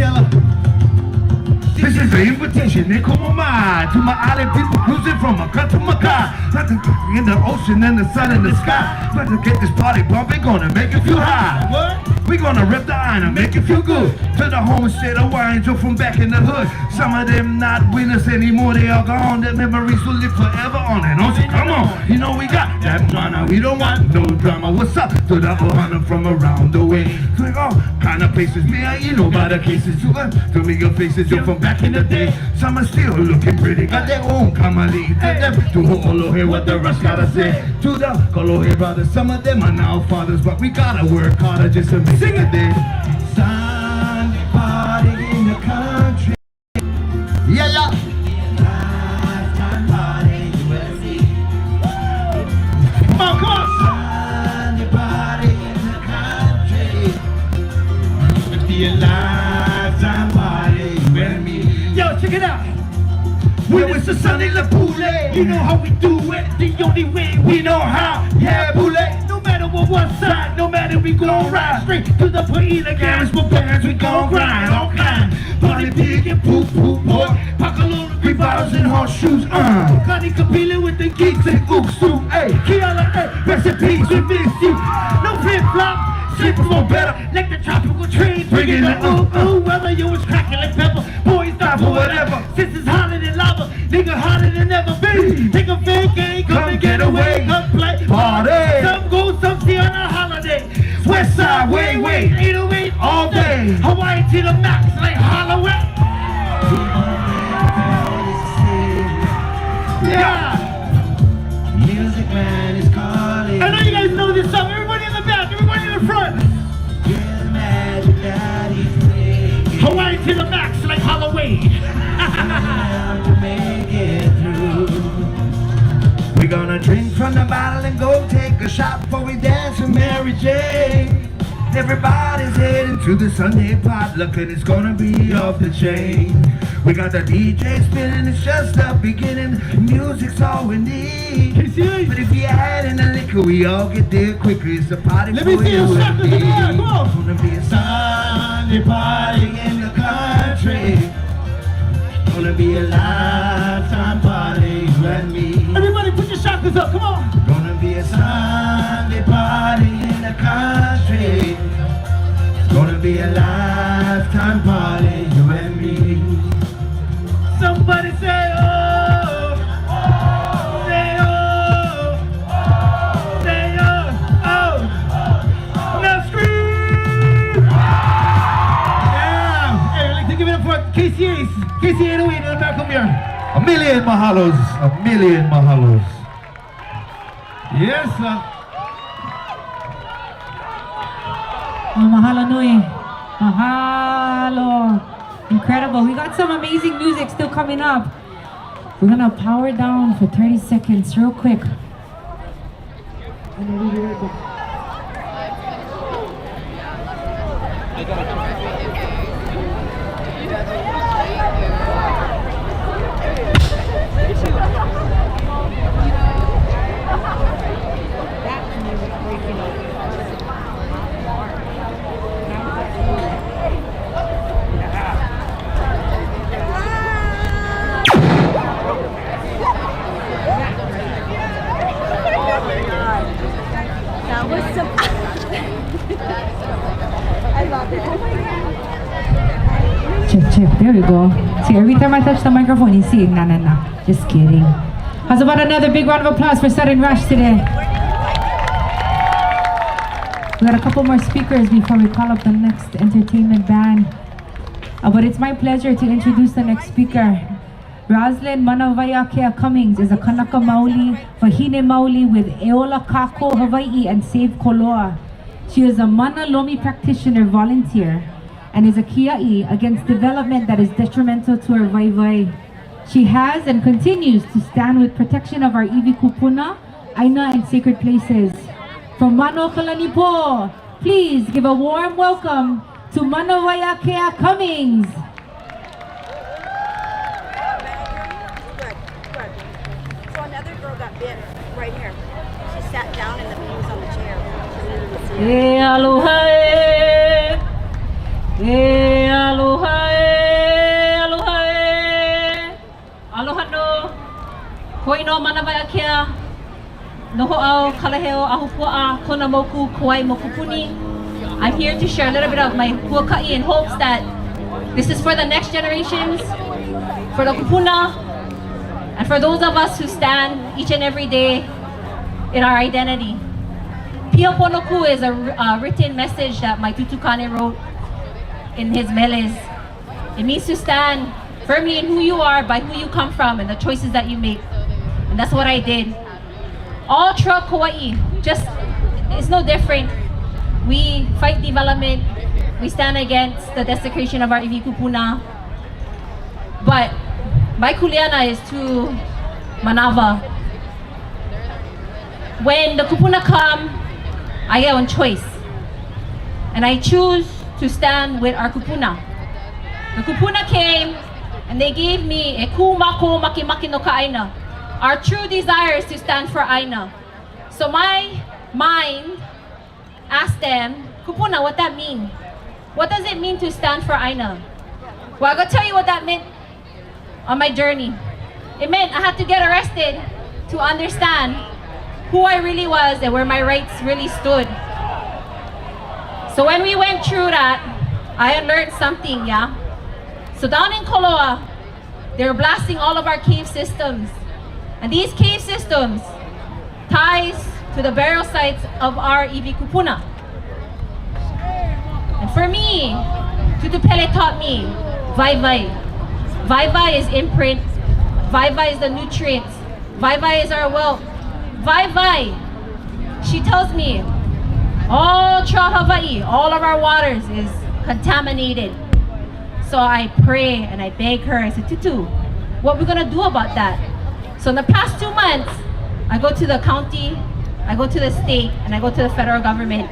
Gabriella. This is the invitation, they come on my to my island people cruising from Maka to Maka. Not to in the ocean and the sun and the sky. But to get this party bumping, gonna make it feel high. What? We gonna rip the iron and make it feel good. To the homestead of Hawaiians from back in the hood. Some of them not with us anymore, they are gone. Their memories will live forever on and on. So come on, you know we got that drama. We don't want no drama. What's up to the 400 from around the way? To all kind of places, me and you know about the cases. To me your faces, you're from back in the day. Some are still looking pretty, got their own kamali. To them, to Ho'okupu, what the rest gotta say. To the Kalohe brothers, some of them are now fathers, but we gotta work harder just to make it a day. Sunday party in the country. Yeah, yeah. Lifetime party, USA. Come on, come on. Sunday party in the country. It'll be a lifetime party, you and me. Yo, check it out. When it's a Sunday La Pule, you know how we do it. The only way we know how. Yeah, Pule. No matter what side, no matter we gon' ride straight to the Pa'ele Kiakona. For bands we gon' grind all kind. Party pig and poop boy. Pakalola, green bottles and horseshoes. Kani Kapila with the geeks and Uksu. Hey, Keeaumoku, rest in peace, we miss you. No flip flop, sleep more better. Like the tropical train, bringing the ooh. Whether you was cracking like pepper, boys die for whatever. Since it's hotter than lava, nigga hotter than ever be. Take a vacay, come and get away, come play party. Some go, some see on a holiday. West side, way, 808 all day. Hawaii to the max, like Halloween. Yeah. Music man is calling. I know you guys know this song. Everybody in the back, everybody in the front. Yeah, the magic that he's playing. Hawaii to the max, like Halloween. To make it through. We're gonna drink from the bottle and go take a shot before we dance with Mary Jane. Everybody's heading to the Sunday potluck and it's gonna be off the chain. We got the DJ spinning, it's just the beginning. Music's all we need. But if you add in the liquor, we all get there quicker. It's a party. Let me see you shot this again. Come on. It's gonna be a Sunday party in the country. Gonna be a lifetime party, you and me. Everybody put your shotguns up, come on. Gonna be a Sunday party in the country. Gonna be a lifetime party, you and me. Somebody say oh, say oh, say oh, now scream. Yeah, hey, I'd like to give it up for Keeaumoku, come here. A million mahalos. Yes, sir. Mahalo nui. Mahalo. Incredible. We got some amazing music still coming up. We're gonna power down for 30 seconds real quick. Check, there we go. See, every time I touch the microphone, you see, nah. Just kidding. How's about another big round of applause for Sudden Rush today? We got a couple more speakers before we call up the next entertainment band. But it's my pleasure to introduce the next speaker. Roslyn Manawaiakea Cummings is a Kanaka Maoli, Wahine Maoli with Eola Kako, Hawaii and Save Koloa. She is a Mana Lomi practitioner volunteer and is a kia'i against development that is detrimental to our vaivai. She has and continues to stand with protection of our iwi kupuna, aina and sacred places. From Mano Kalanipo, please give a warm welcome to Manawaiakea Cummings. So another girl got bit right here. She sat down and the bee was on the chair. E aloha e aloha Koino Manawaiakea Noho'au Kalaheo Ahupua Konamoku Kauai Mokupuni. I'm here to share a little bit of my huaka'i in hopes that this is for the next generations, for the kupuna, and for those of us who stand each and every day in our identity. Piaponoku is a written message that my tutukane wrote in his meles. It means to stand firmly in who you are by who you come from and the choices that you make. And that's what I did. All throughout Kauai, just it's no different. We fight development. We stand against the desecration of our iwi kupuna. But my kuleana is to manava. When the kupuna come, I get one choice. And I choose to stand with our kupuna. The kupuna came and they gave me e kumako makimaki no ka'aina. Our true desire is to stand for aina. So my mind asked them, kupuna, what that mean? What does it mean to stand for aina? Well, I'm gonna tell you what that meant on my journey. It meant I had to get arrested to understand who I really was and where my rights really stood. So when we went through that, I learned something, yeah? So down in Koloa, they were blasting all of our cave systems. And these cave systems ties to the burial sites of our iwi kupuna. And for me, Tutu-Pele taught me, vai-vai. Vai-vai is imprint. Vai-vai is the nutrients. Vai-vai is our wealth. Vai-vai, she tells me, all throughout Hawaii, all of our waters is contaminated. So I pray and I beg her, I said, Tutu, what are we gonna do about that? So in the past 2 months, I go to the county, I go to the state, and I go to the federal government.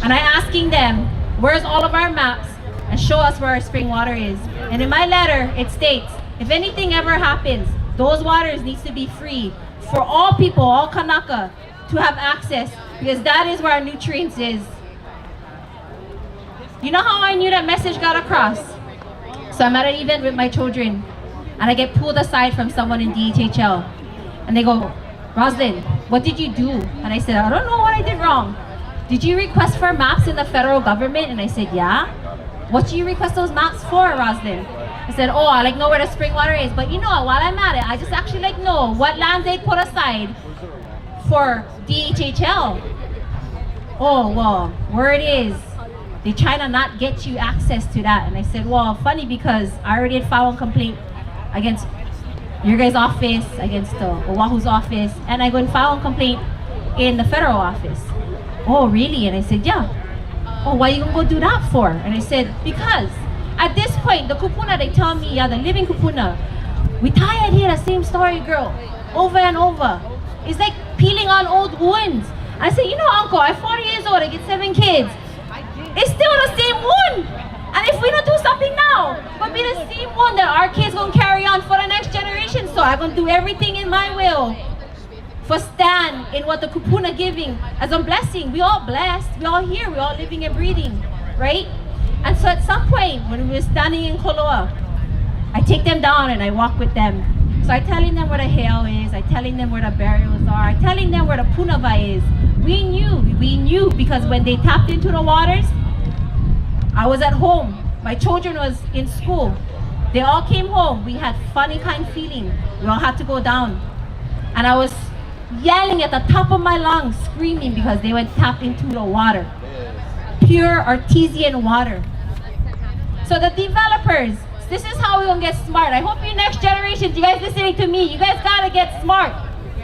And I'm asking them, where's all of our maps? And show us where our spring water is. And in my letter, it states, if anything ever happens, those waters needs to be free for all people, all Kanaka, to have access, because that is where our nutrients is. You know how I knew that message got across? So I'm at an event with my children, and I get pulled aside from someone in DHHL. And they go, Roslyn, what did you do? And I said, I don't know what I did wrong. Did you request for maps in the federal government? And I said, yeah. What do you request those maps for, Roslyn? I said, oh, I know where the spring water is. But you know what, while I'm at it, I just actually know what land they put aside for DHHL. Oh, well, where it is, they try to not get you access to that. And I said, well, funny because I already had filed a complaint against your guys' office, against the Oahu's office, and I go and file a complaint in the federal office. Oh, really? And I said, yeah. Oh, why you gonna go do that for? And I said, because at this point, the kupuna, they tell me, yeah, the living kupuna, we tired here the same story, girl, over and over. It's like peeling on old wounds. I said, you know, uncle, I'm 40 years old, I get 7 kids. It's still the same wound. And if we don't do something now, it's gonna be the same one that our kids gonna carry on for the next generation. So I'm gonna do everything in my will for stand in what the kupuna giving as a blessing. We all blessed, we all here, we all living and breathing, right? And so at some point, when we were standing in Koloa, I take them down and I walk with them. So I'm telling them where the heiau is, I'm telling them where the burials are, I'm telling them where the punavai is. We knew because when they tapped into the waters, I was at home, my children was in school. They all came home, we had funny kind feeling. We all had to go down. And I was yelling at the top of my lungs, screaming because they went tap into the water. Pure artesian water. So the developers, this is how we're gonna get smart. I hope you next generations, you guys listening to me, you guys gotta get smart.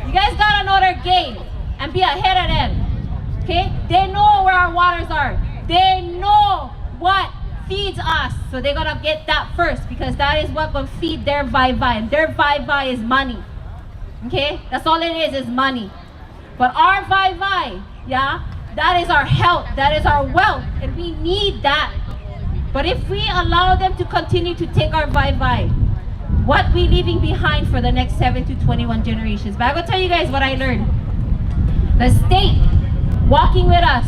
You guys gotta know their game and be ahead of them. Okay? They know where our waters are. They know what feeds us. So they're gonna get that first because that is what will feed their vai-vai. And their vai-vai is money. Okay? That's all it is money. But our vai-vai, yeah, that is our health, that is our wealth, and we need that. But if we allow them to continue to take our vai-vai, what we leaving behind for the next 7 to 21 generations? But I will tell you guys what I learned. The state walking with us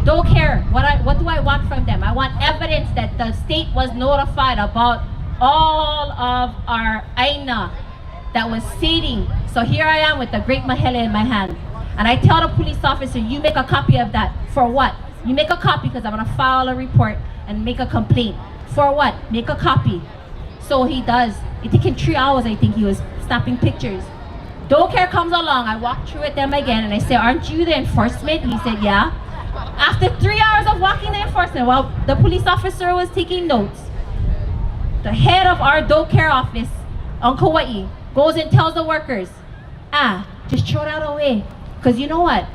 don't care. What do I want from them? I want evidence that the state was notified about all of our aina that was sitting. So here I am with the Great Mahele in my hand. And I tell the police officer, you make a copy of that. For what? You make a copy because I'm gonna file a report and make a complaint. For what? Make a copy. So he does. It took him 3 hours, I think he was snapping pictures. Don't care comes along, I walk through with them again and I say, aren't you the enforcement? He said, yeah. After 3 hours of walking the enforcement, while the police officer was taking notes, the head of our don't care office on Kauai goes and tells the workers, just throw that away. Because you know what?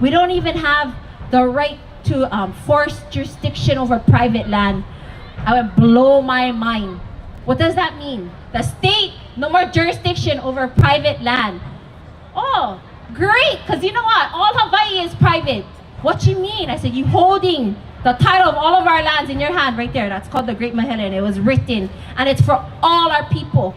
We don't even have the right to force jurisdiction over private land. I would blow my mind. What does that mean? The state, no more jurisdiction over private land. Oh, great, because you know what? All Hawaii is private. What you mean? I said, you holding the title of all of our lands in your hand right there. That's called the Great Mahele, and it was written. And it's for all our people.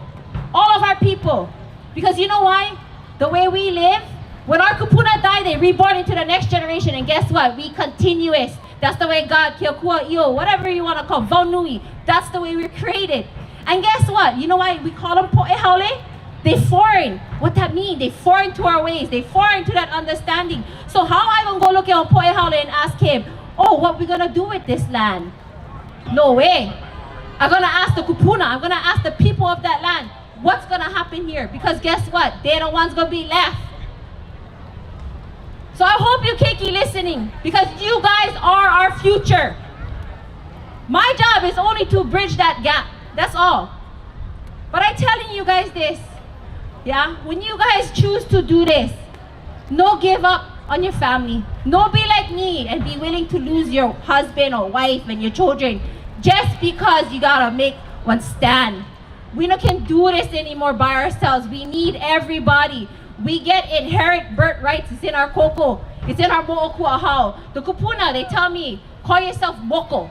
All of our people. Because you know why? The way we live, when our kupuna die, they reborn into the next generation. And guess what? We continuous. That's the way God, Keokua, Io, whatever you want to call, Vaunui. That's the way we're created. And guess what? You know why we call them po'ehaole? They foreign. What that mean? They foreign to our ways. They foreign to that understanding. So how I gonna go look at po'ehaole and ask him, oh, what we gonna do with this land? No way. I'm gonna ask the kupuna. I'm gonna ask the people of that land, what's gonna happen here? Because guess what? They're the ones gonna be left. So I hope you keep listening, because you guys are our future. My job is only to bridge that gap. That's all. But I'm telling you guys this, yeah? When you guys choose to do this, no give up on your family. No be like me and be willing to lose your husband or wife and your children just because you gotta make one stand. We no can do this anymore by ourselves. We need everybody. We get inherent birthrights. It's in our koko. It's in our mo'okuahau. The kupuna, they tell me, call yourself moko.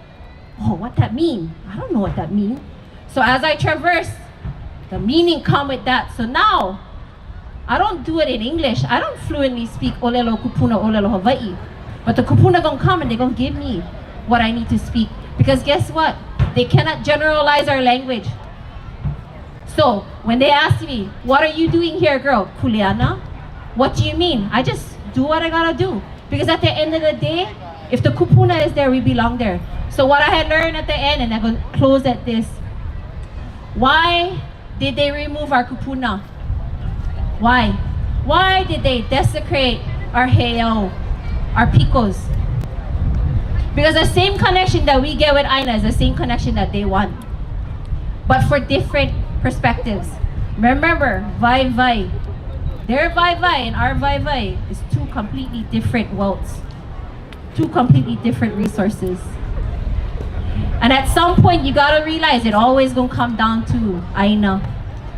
Oh, what that mean? I don't know what that mean. So as I traverse, the meaning come with that. So now, I don't do it in English. I don't fluently speak olelo kupuna, olelo Hawaii. But the kupuna gonna come and they're gonna give me what I need to speak. Because guess what? They cannot generalize our language. So when they ask me, what are you doing here, girl? Kuleana? What do you mean? I just do what I gotta do. Because at the end of the day, if the kupuna is there, we belong there. So what I had learned at the end, and I'm gonna close at this. Why did they remove our kupuna? Why? Why did they desecrate our heiau, our picos? Because the same connection that we get with Aina is the same connection that they want. But for different perspectives. Remember, vai. Their vai and our vai is two completely different worlds. Two completely different resources. And at some point, you gotta realize it always gonna come down to Aina.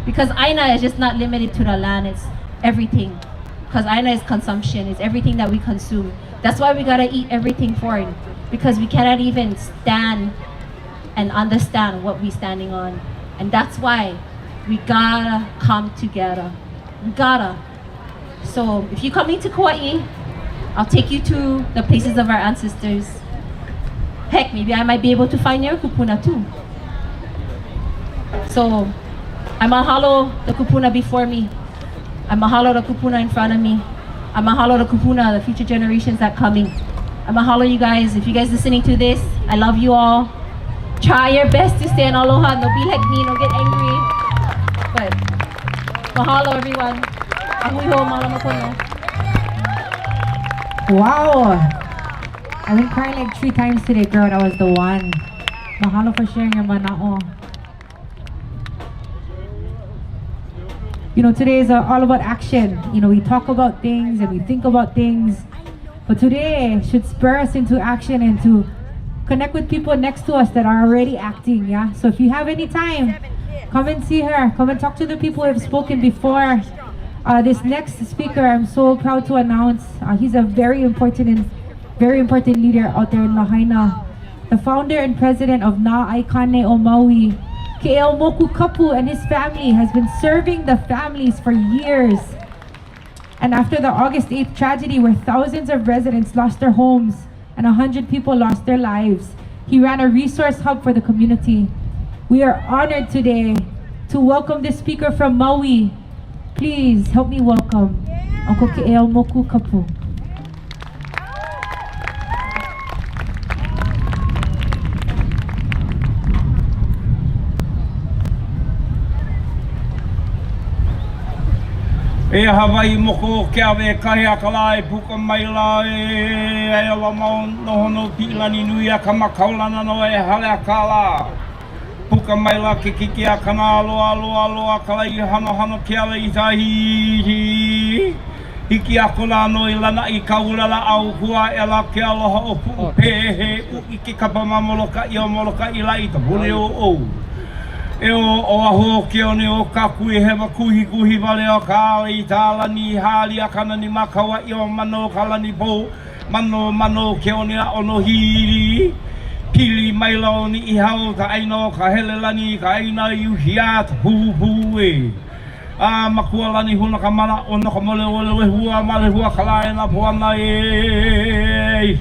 Because Aina is just not limited to the land, it's everything. Because Aina is consumption, it's everything that we consume. That's why we gotta eat everything foreign. Because we cannot even stand and understand what we're standing on. And that's why we gotta come together. We gotta. So if you're coming to Kauai, I'll take you to the places of our ancestors. Heck, maybe I might be able to find your kupuna too. So I mahalo the kupuna before me. I mahalo the kupuna in front of me. I mahalo the kupuna, the future generations that coming. I mahalo you guys. If you guys listening to this, I love you all. Try your best to stay in aloha. No be like me, no get angry. But mahalo everyone. Ahui ho, mahalo makono. Wow! I've been crying like 3 times today, girl. That was the one. Mahalo for sharing your mana'o. You know, today is all about action. You know, we talk about things and we think about things. But today should spur us into action and to connect with people next to us that are already acting, yeah? So if you have any time, come and see her. Come and talk to the people who have spoken before. This next speaker, I'm so proud to announce, he's a very important leader out there in Lahaina. The founder and president of Nā Aikane o Maui, Keeaumoku Kapu, and his family has been serving the families for years. And after the August 8th tragedy where thousands of residents lost their homes and 100 people lost their lives, he ran a resource hub for the community. We are honored today to welcome this speaker from Maui, Please help me welcome Uncle Keeaumoku Kapu. E Hawaii moko ke awe kahi akala e puka maila e aiola mau nohono Mililani nui a kamakaulana no e hale akala. Puka maila ke kiki a kana aloa kala i hano ke ala i tahi. Hiki akula no i lana i kaulala au hua e la ke aloha o pu pehe u i ke kapa mamoloka i o moloka i la i ta bune o. E o aho ke one o kaku e hewa kuhi wale o ka i tāla ni hali a kana ni makawa i o mano kala ni po mano ke one a ono hiri pili maila o ni i hao ta aino ka helelani ka aina i uhiat hu e a makua lani huna ka mana o no ka mole male hua kala e na puana e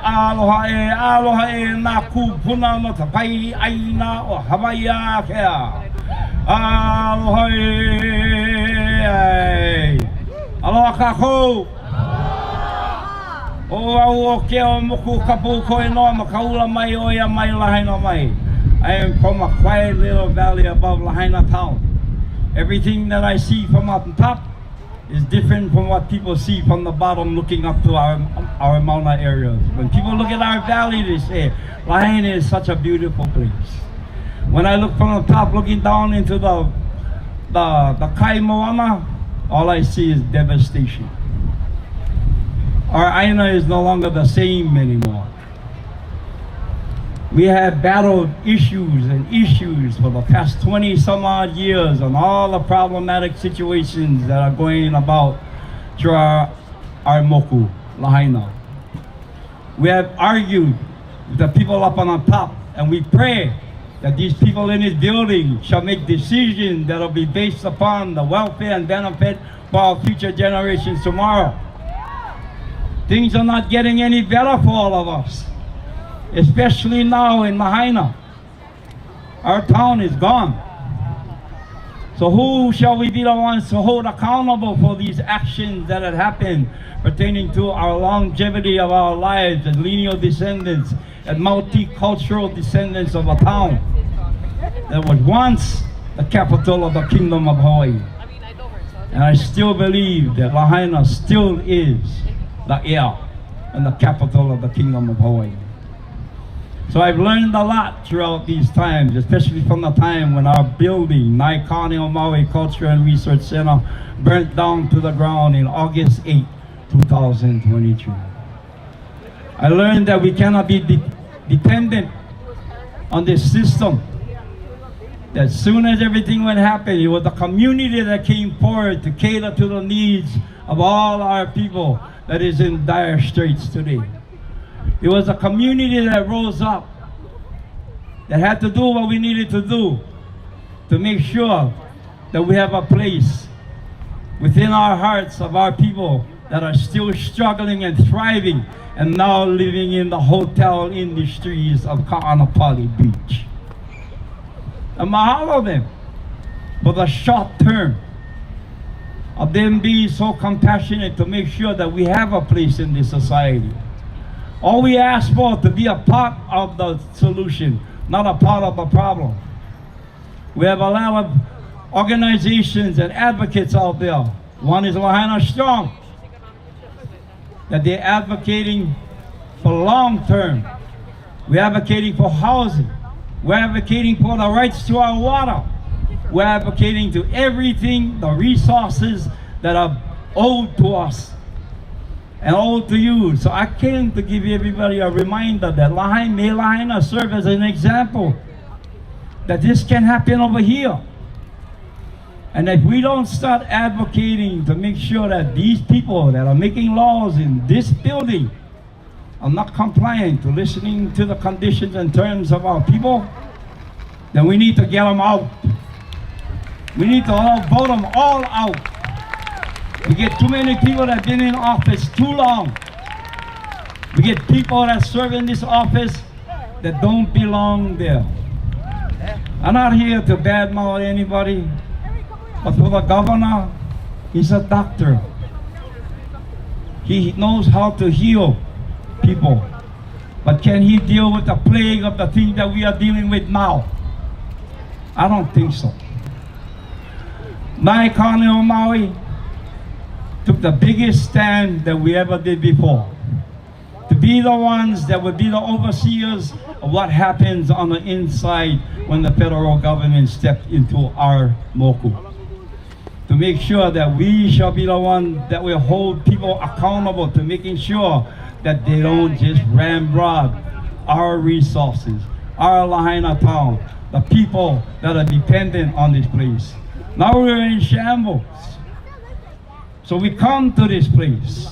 Aloha e nā kūpuna no ta pai aina o Hawaiiakea. Aloha e. Aloha kākou. O au o Keeaumoku Kapu koe noa makaula mai o ia mai Lahaina mai. I am from a quiet little valley above Lahaina town. Everything that I see from up top is different from what people see from the bottom looking up to our Mauna areas. When people look at our valley, they say, Lahaina is such a beautiful place. When I look from the top looking down into the Kaimoana, all I see is devastation. Our Aina is no longer the same anymore. We have battled issues for the past 20 some odd years on all the problematic situations that are going about through our moku, Lahaina. We have argued with the people up on the top, and we pray that these people in this building shall make decisions that will be based upon the welfare and benefit for our future generations tomorrow. Things are not getting any better for all of us. Especially now in Lahaina. Our town is gone. So who shall we be the ones to hold accountable for these actions that have happened pertaining to our longevity of our lives as lineal descendants and multicultural descendants of a town that was once the capital of the Kingdom of Hawaii. And I still believe that Lahaina still is the heir and the capital of the Kingdom of Hawaii. So I've learned a lot throughout these times, especially from the time when our building, Naikaneo Maui Culture and Research Center, burnt down to the ground in August 8, 2022. I learned that we cannot be dependent on this system. That as soon as everything would happen, it was the community that came forward to cater to the needs of all our people that is in dire straits today. It was a community that rose up, that had to do what we needed to do to make sure that we have a place within our hearts of our people that are still struggling and thriving and now living in the hotel industries of Ka'anapali Beach. And mahalo them for the short term of them being so compassionate to make sure that we have a place in this society. All we ask for to be a part of the solution, not a part of the problem. We have a lot of organizations and advocates out there. One is Lahaina Strong, that they're advocating for long term. We're advocating for housing. We're advocating for the rights to our water. We're advocating to everything, the resources that are owed to us and owed to you. So I came to give everybody a reminder that Lahaina serve as an example that this can happen over here. And if we don't start advocating to make sure that these people that are making laws in this building are not compliant to listening to the conditions and terms of our people, then we need to get them out. We need to all vote them all out. We get too many people that have been in office too long. We get people that serve in this office that don't belong there. I'm not here to badmouth anybody. But for the governor, he's a doctor. He knows how to heal people. But can he deal with the plague of the thing that we are dealing with now? I don't think so. My Kainai Maui took the biggest stand that we ever did before. To be the ones that would be the overseers of what happens on the inside when the federal government stepped into our moku. To make sure that we shall be the one that will hold people accountable to making sure that they don't just ramrod our resources, our Lahaina town, the people that are dependent on this place. Now we're in shambles. So we come to this place.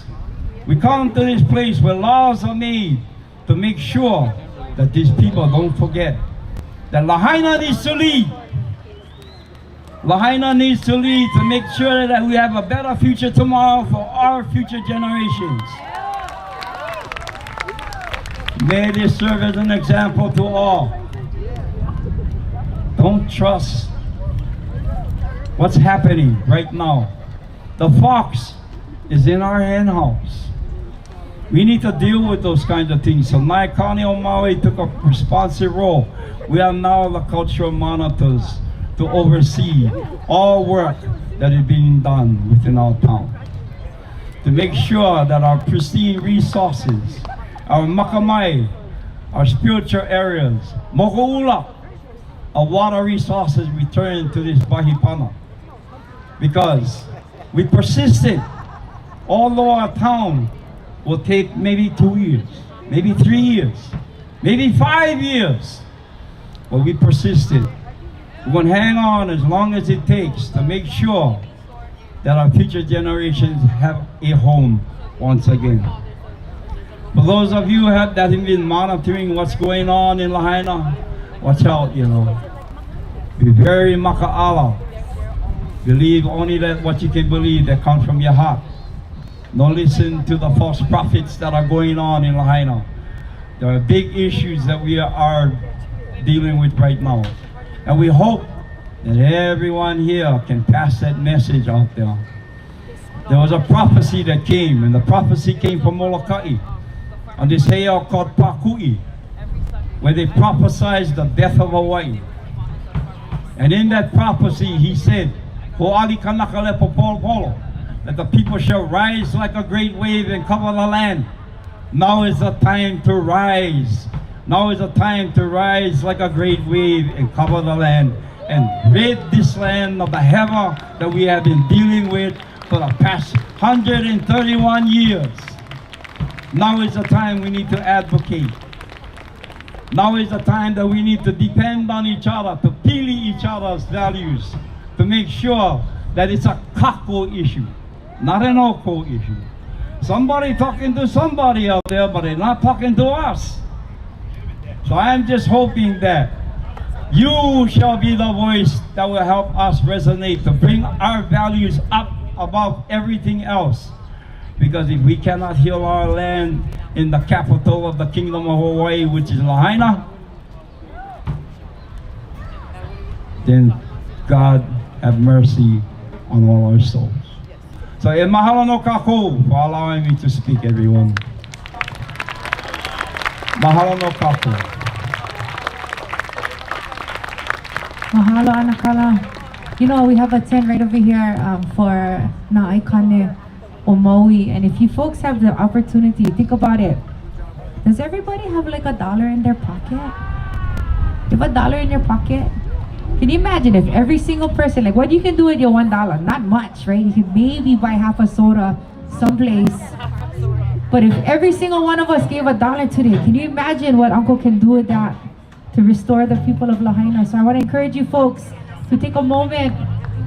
We come to this place where laws are made to make sure that these people don't forget that Lahaina needs to lead. Lahaina needs to lead to make sure that we have a better future tomorrow for our future generations. May this serve as an example to all. Don't trust what's happening right now. The fox is in our hen house. We need to deal with those kinds of things. So my Kainai Maui took a responsive role. We are now the cultural monitors to oversee all work that is being done within our town. To make sure that our pristine resources, our makamai, our spiritual areas, moko'ula, our water resources return to this bahipana. Because we persisted, although our town will take maybe 2 years, maybe 3 years, maybe 5 years, but we persisted. We're going to hang on as long as it takes to make sure that our future generations have a home once again. For those of you that have been monitoring what's going on in Lahaina, watch out, you know. Be very maka'ala. Believe only that what you can believe that comes from your heart. Don't listen to the false prophets that are going on in Lahaina. There are big issues that we are dealing with right now. And we hope that everyone here can pass that message out there. There was a prophecy that came, and the prophecy came from Molokai on this heiau called Pakui, where they prophesied the death of Hawaii. And in that prophecy, he said, that the people shall rise like a great wave and cover the land. Now is the time to rise. Now is the time to rise like a great wave and cover the land and rid this land of the havoc that we have been dealing with for the past 131 years. Now is the time we need to advocate. Now is the time that we need to depend on each other, to pili each other's values, to make sure that it's a kako issue, not an oko issue. Somebody talking to somebody out there, but they're not talking to us. So I'm just hoping that you shall be the voice that will help us resonate, to bring our values up above everything else. Because if we cannot heal our land in the capital of the Kingdom of Hawaii, which is Lahaina, then God have mercy on all our souls. So e mahalo no kako for allowing me to speak, everyone. Mahalo no kako. Mahalo anakala. You know, we have a tent right over here for Na'aikane o Maui, and if you folks have the opportunity, think about it. Does everybody have like $1 in their pocket? You have $1 in your pocket? Can you imagine if every single person, like what you can do with your $1? Not much, right? You can maybe buy half a soda someplace. But if every single one of us gave $1 today, can you imagine what Uncle can do with that to restore the people of Lahaina? So I want to encourage you folks to take a moment,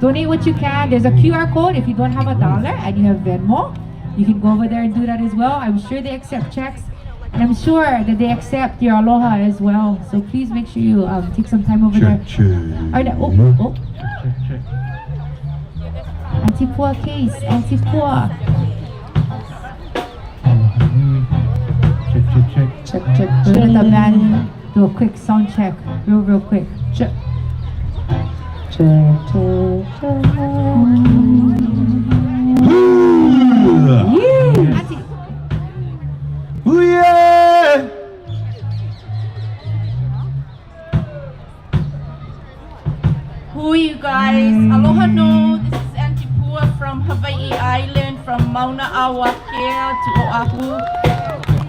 donate what you can. There's a QR code if you don't have $1 and you have Venmo. You can go over there and do that as well. I'm sure they accept checks. And I'm sure that they accept your aloha as well. So please make sure you take some time over there. Oh. Auntie Pua Case, Auntie Pua. Check. We're gonna let the band do a quick sound check, real quick. Check. Ooh, yeah. Who you guys? Aloha no, this is Auntie Pua from Hawai'i Island, from Mauna'ala to Oahu.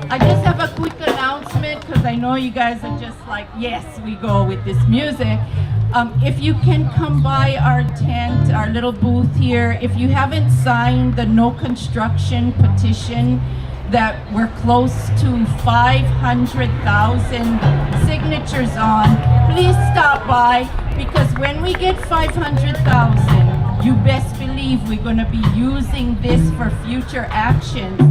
I just have a quick announcement because I know you guys are just like, yes, we go with this music. If you can come by our tent, our little booth here, if you haven't signed the no construction petition that we're close to 500,000 signatures on, please stop by, because when we get 500,000, you best believe we're going to be using this for future actions.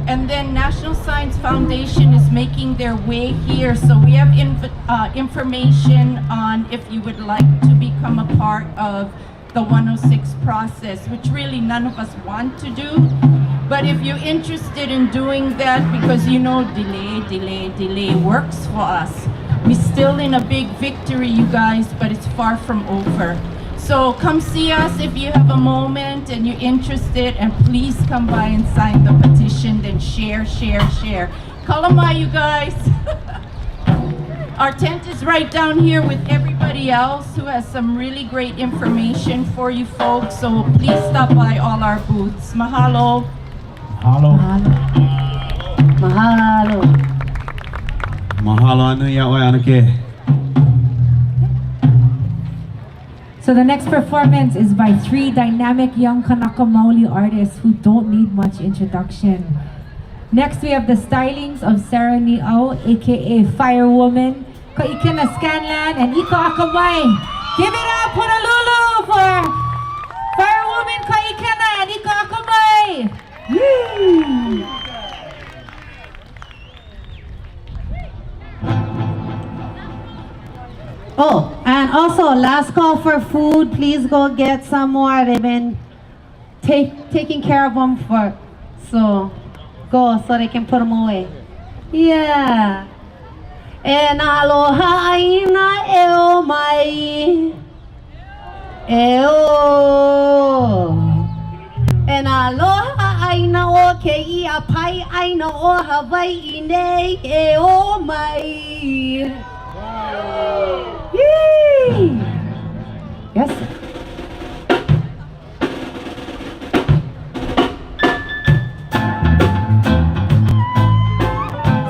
And then National Science Foundation is making their way here, so we have information on if you would like to become a part of the 106 process, which really none of us want to do. But if you're interested in doing that, because you know delay works for us. We're still in a big victory, you guys, but it's far from over. So come see us if you have a moment and you're interested, and please come by and sign the petition, then share. Kalamai, you guys. Our tent is right down here with everybody else who has some really great information for you folks. So please stop by all our booths. Mahalo. Mahalo. Mahalo. Mahalo anu ya anake. So the next performance is by 3 dynamic young Kanaka Maoli artists who don't need much introduction. Next we have the stylings of Sarah Ni'au, aka Firewoman, Kaikina Scanlan, and Ika Akamai. Give it up, Honolulu, for Firewoman, Kaikina, and Ika Akamai. Woo! Oh, and also last call for food. Please go get some more. They've been taking care of them so go so they can put them away. Yeah. And aloha aina eo mai. Eo. And aloha aina o keia pai aina o Hawai'i nei eo mai. Yay! Yes.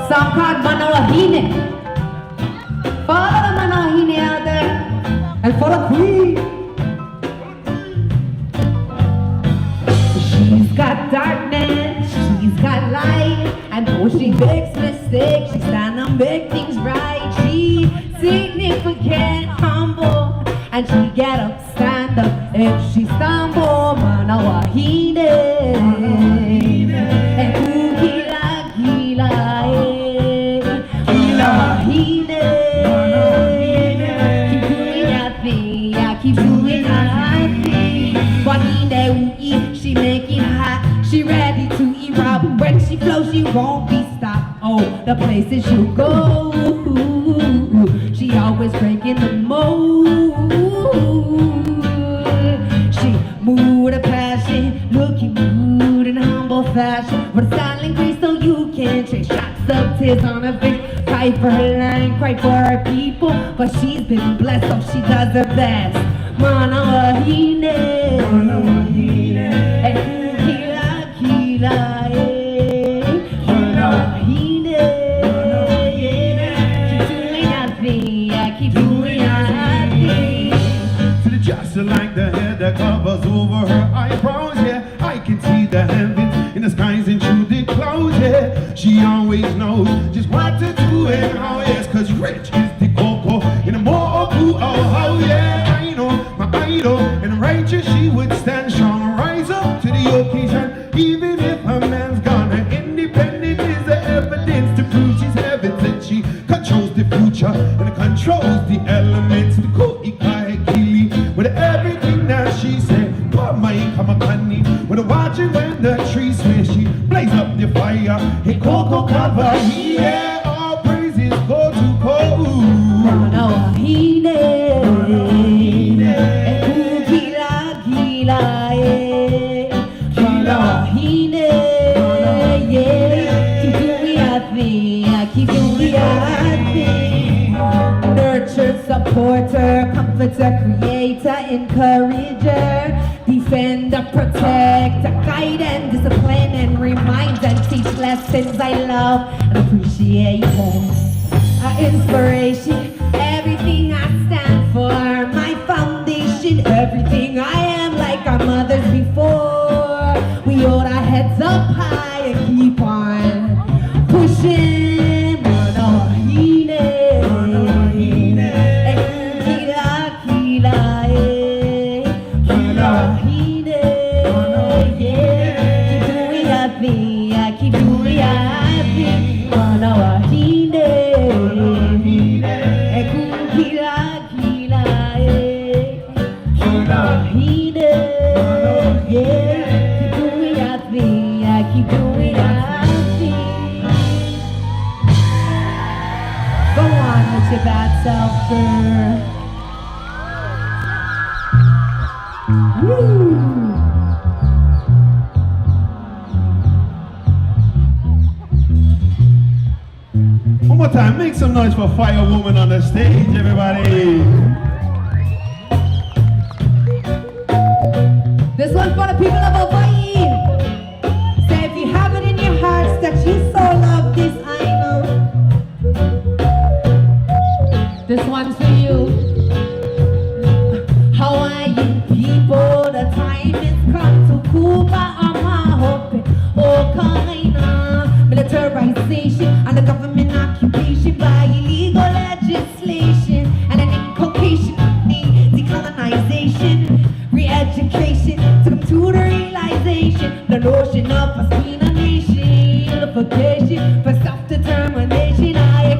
Song called Manawahine. Follow the Manawahine out there. And for the queen. She's got darkness, she's got light. And though she makes mistakes, she stand and make things right. She's significant, humble, and she get up, stand up if she stumble. Manawahine, and kukila kila Manawahine, keep doing your thing, yeah, keep doing your thing. Wahine ui, she make it hot, she ready to erupt. When she flows, she won't be stopped. Oh, the places you go, she always breaking the mold. She moved a passion, looking rude and humble fashion. With a silent grace so you can trace shots of tears on her face. Fight for her line, cry for her people, but she's been blessed so she does her best. Manawahine, and kila Just like the hair that covers over her eyebrows, yeah. I can see the heavens in the skies and through the clouds, yeah. She always knows just what to do and how, yes. Cause rich is the cocoa in a mo'oku, oh, how, yeah. I know my idol, and righteous she would stand strong. Rise up to the occasion, even if her man's gone. Her independence is the evidence to prove she's heaven. That she controls the future and controls the elements. The with everything that she said, with a watching when the trees sway, she blaze up the fire. Hey, Coco cover, yeah, all praises go to Ko'u. Manawahine. a creator, encourager, defender, protector, guide and discipline and remind and teach lessons I love and appreciate. Inspiration, everything I stand for, my foundation, everything I am like our mothers before. We hold our heads up high and keep on pushing. Your bad self, girl. Woo. One more time, make some noise for Fire Woman on the stage, everybody. This one's for the people of Hawaii. Say if you have it in your hearts that you so love this, I know. This one's for you. Hawaiian people, the time has come to Kupa Amahope, Okaina, militarization and the government occupation by illegal legislation and an inculcation of decolonization, re-education to come to the realization, the notion of us being a nation, unification for self-determination. I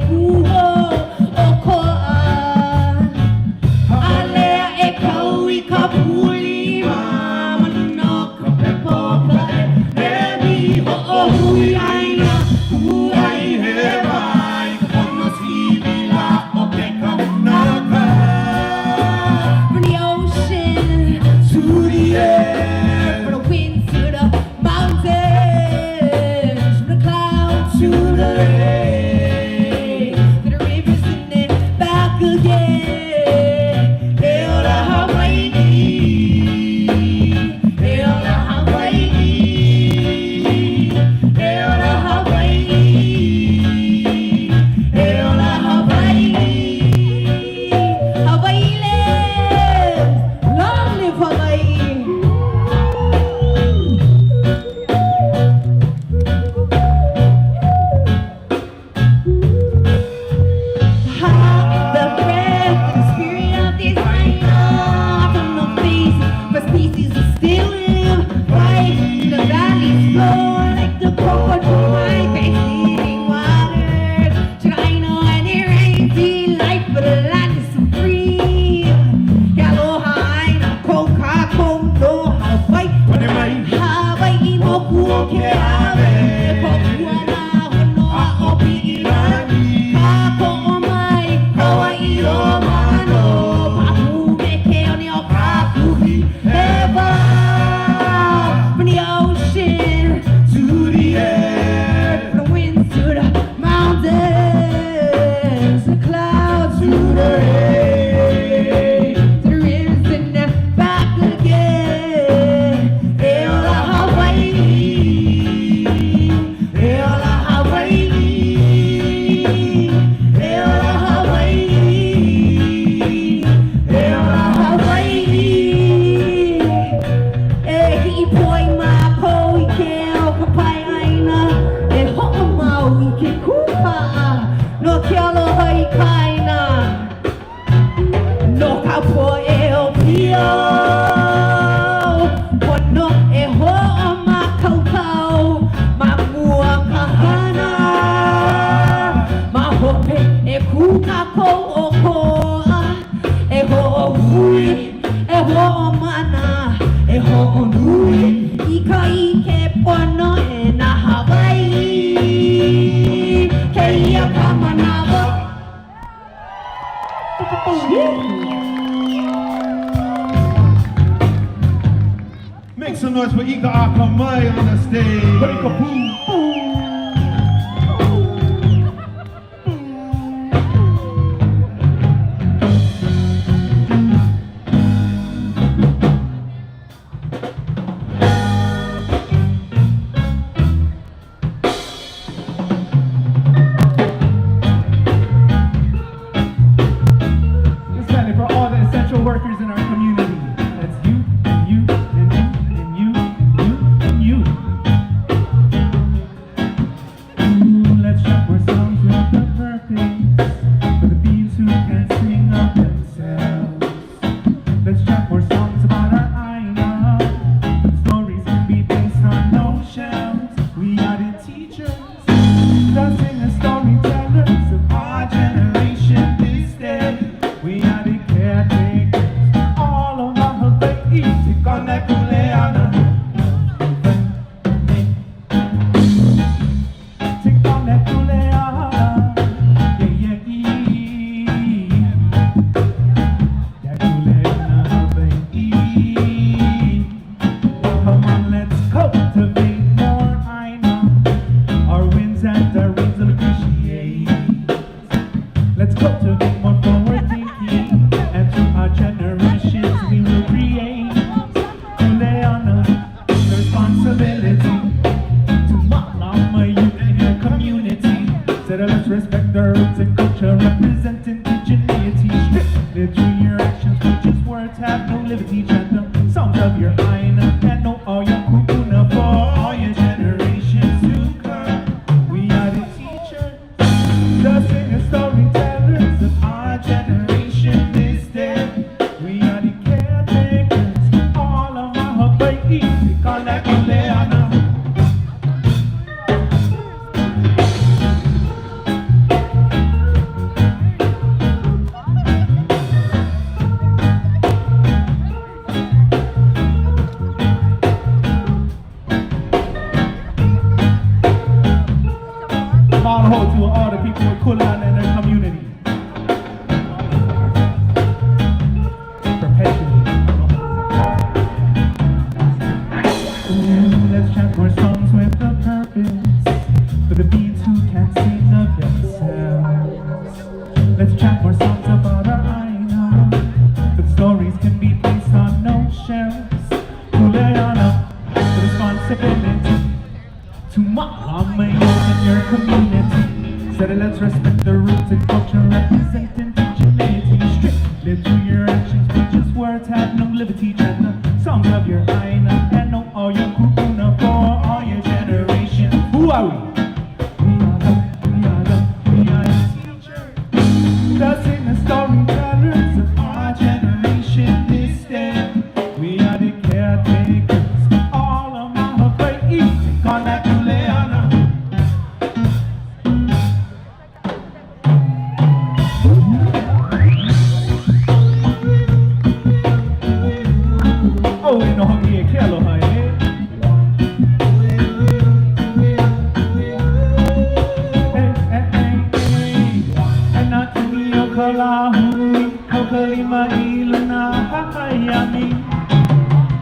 Make some noise for Keeaumoku Kapu on the stage. workers in our community. That's you, and you, and you, and you, and you, and you. Ooh, let's shop our songs with the purpose for the beings who can't sing of themselves. Let's chat more songs about our Aina. Stories can be based on no shells. We are the teachers, discussing the storytellers of our generation this day. We are the caretakers, all of our Hawai'i. Take on that kuleana. Take on that kuleana. Yeah, yeah, that kuleana Hawai'i. Come on, let's cultivate more Aina. Our wins and our wins will appreciate. Let's cultivate more forward thinking, and through our generations we will create. Kuleana, the responsibility to Ma'alama youth in your community. So that let's respect their roots and culture, represent indigeneity. Strictly through your actions, which is words have no liberty. Chant the songs of your Aina and know all your kupuna for all your generations to come. We are the teachers, the singers, storytellers of our generation this day. We are the caretakers, all of our Hawai'i. Take on that kuleana. Mahalo to all the people in Kuleana and their community. Perpetually. Ooh, let's chant more songs with a purpose for the beings who can't sing of themselves. Let's chant more songs about our Aina, but stories can be placed on no shelves. Kuleana, the responsibility to Ma'alama youth in your community. Said let's respect the roots and culture, represent indigeneity. Strictly through your actions, but just words have no liberty. Chant the songs of your Aina and know all your kupuna for all your generations. Who are we? We are the teachers, the singers, storytellers of our generation this day. We are the caretakers, all of my Hawai'i. Take on that kuleana. Oh, we know Hawaiian Aloha, eh? And not to me, Okalahu, Okalima Iluna, Hawaiian.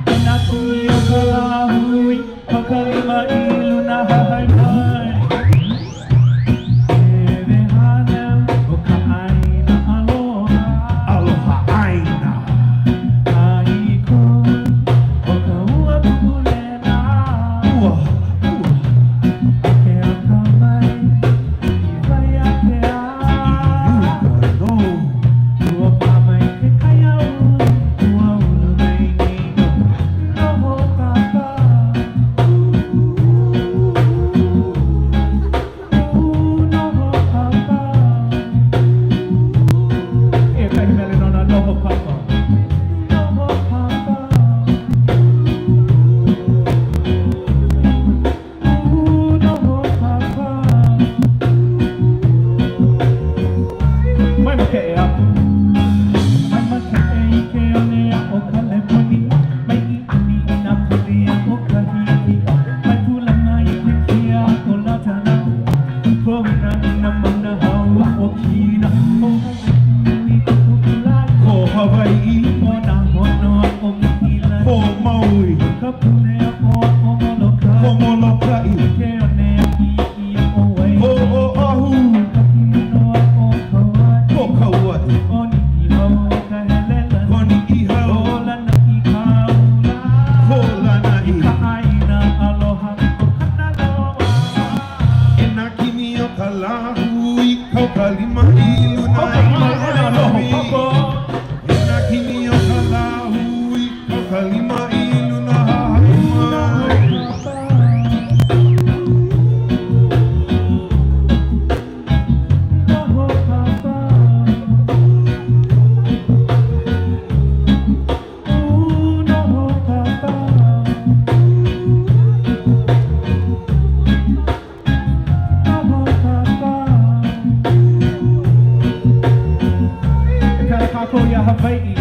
And not to me, Okalahu, Okalima Iluna, Hawaiian. Aloha Aina. Hawaii.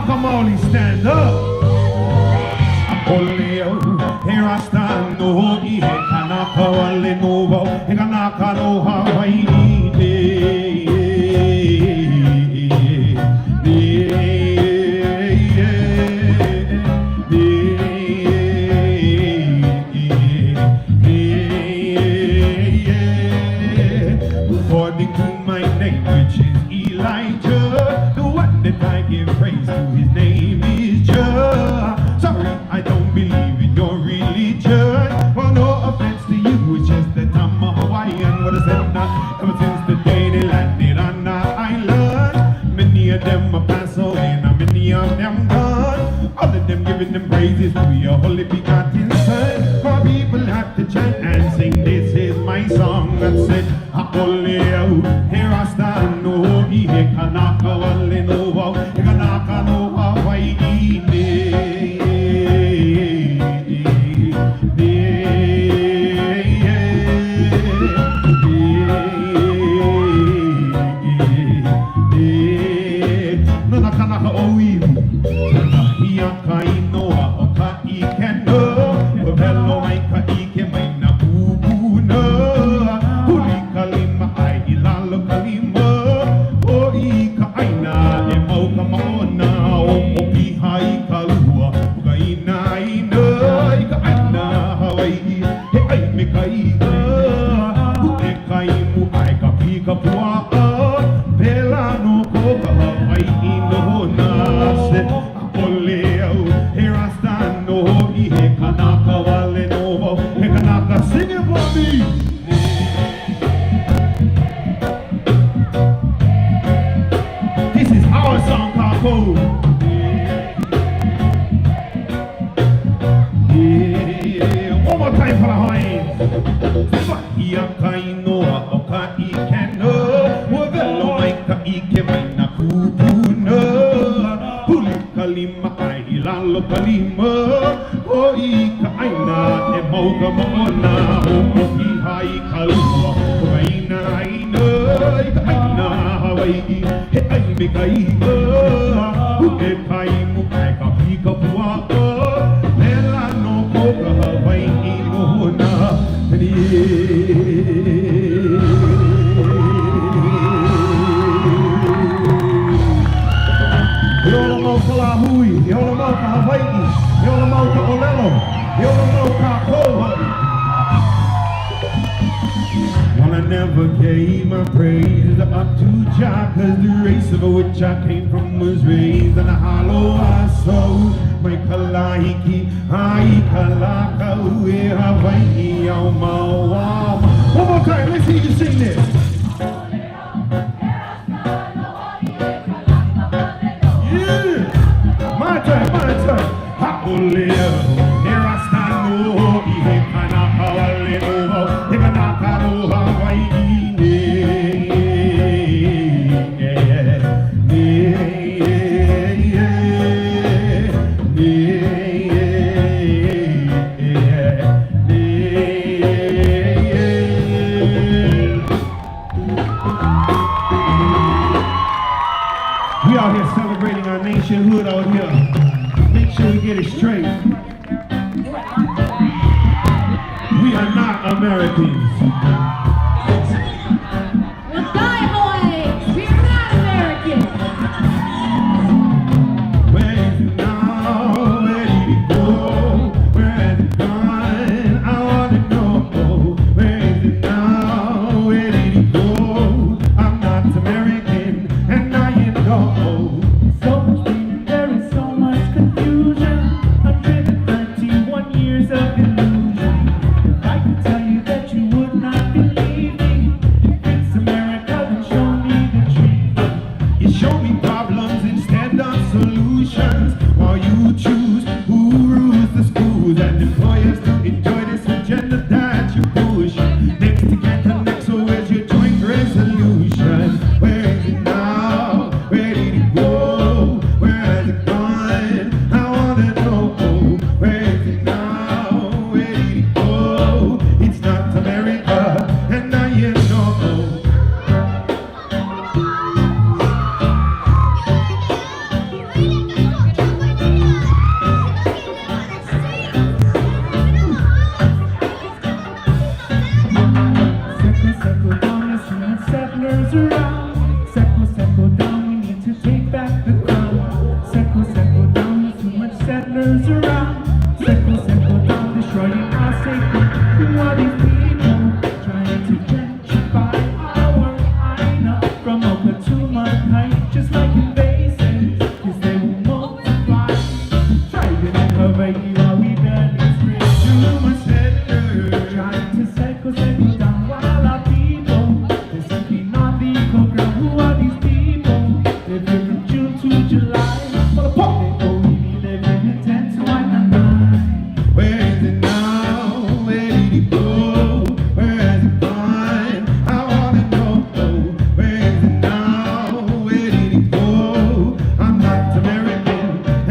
Come on, stand up. Here I stand, no he kanaka wale novo, he kanaka no Hawai'i. According to my name, which is Elijah, the one that I give praise to, his name is Jah. Sorry, I don't believe in your religion. Well, no offense to you, it's just that I'm a Hawaiian. What is that not? Ever since the day they landed on our island, many of them are passed away, and many of them gone. All of them giving them praises to your holy begotten Son. My people have to chant and sing, this is my song. That said, here I stand, no, he kanaka wale no, he kanaka no Hawai'i. Nana kanaka oiwi, nana hia kainoa o ka ikeno, o velo mai ka ike mai na pupuna, huli kalima ai ilalo kalima, o I ka aina e mau ka maona, o mopiha I ka lua, o ka ina I ka aina Hawai'i, he ai me ka ika, ute ka imu ai ka pika pua'a, pela no ko ka Hawai'i no na se, here I stand, no he kanaka wale no, he kanaka, sing it for me. This is our song called Code. One more time for the Hawaiians. Ia kainoa o ka ikeno, wa velo mai ka ike mai na kupuna, huli kalima ai ilalo kalima, o I ka aina e mauka maona, o mopiha I ka lua, o ka ina I ka aina Hawai'i, he ai me ka ika, ute ka imu ai ka pika pua'a, lela no ko ka Hawai'i no na, Yola mau ka Lahui, yola mau ka Hawai'i, yola mau ka Olelo, yola mau ka Koa. Well, I never gave my praise up to Jah, 'cause the race of which I came from was raised in a hollow so my kalahiki, ai kalaka ue Hawaii au Maua'ala. One more time, let's hear you sing this. My turn. Ha'oleo, here I stand, no, he kanaka wale no, he kanaka no Hawai'i. We out here celebrating our nationhood out here. Make sure we get it straight. We are not Americans. We'll die, Hawaii! We're not Americans! Where is it now? Where did it go? Where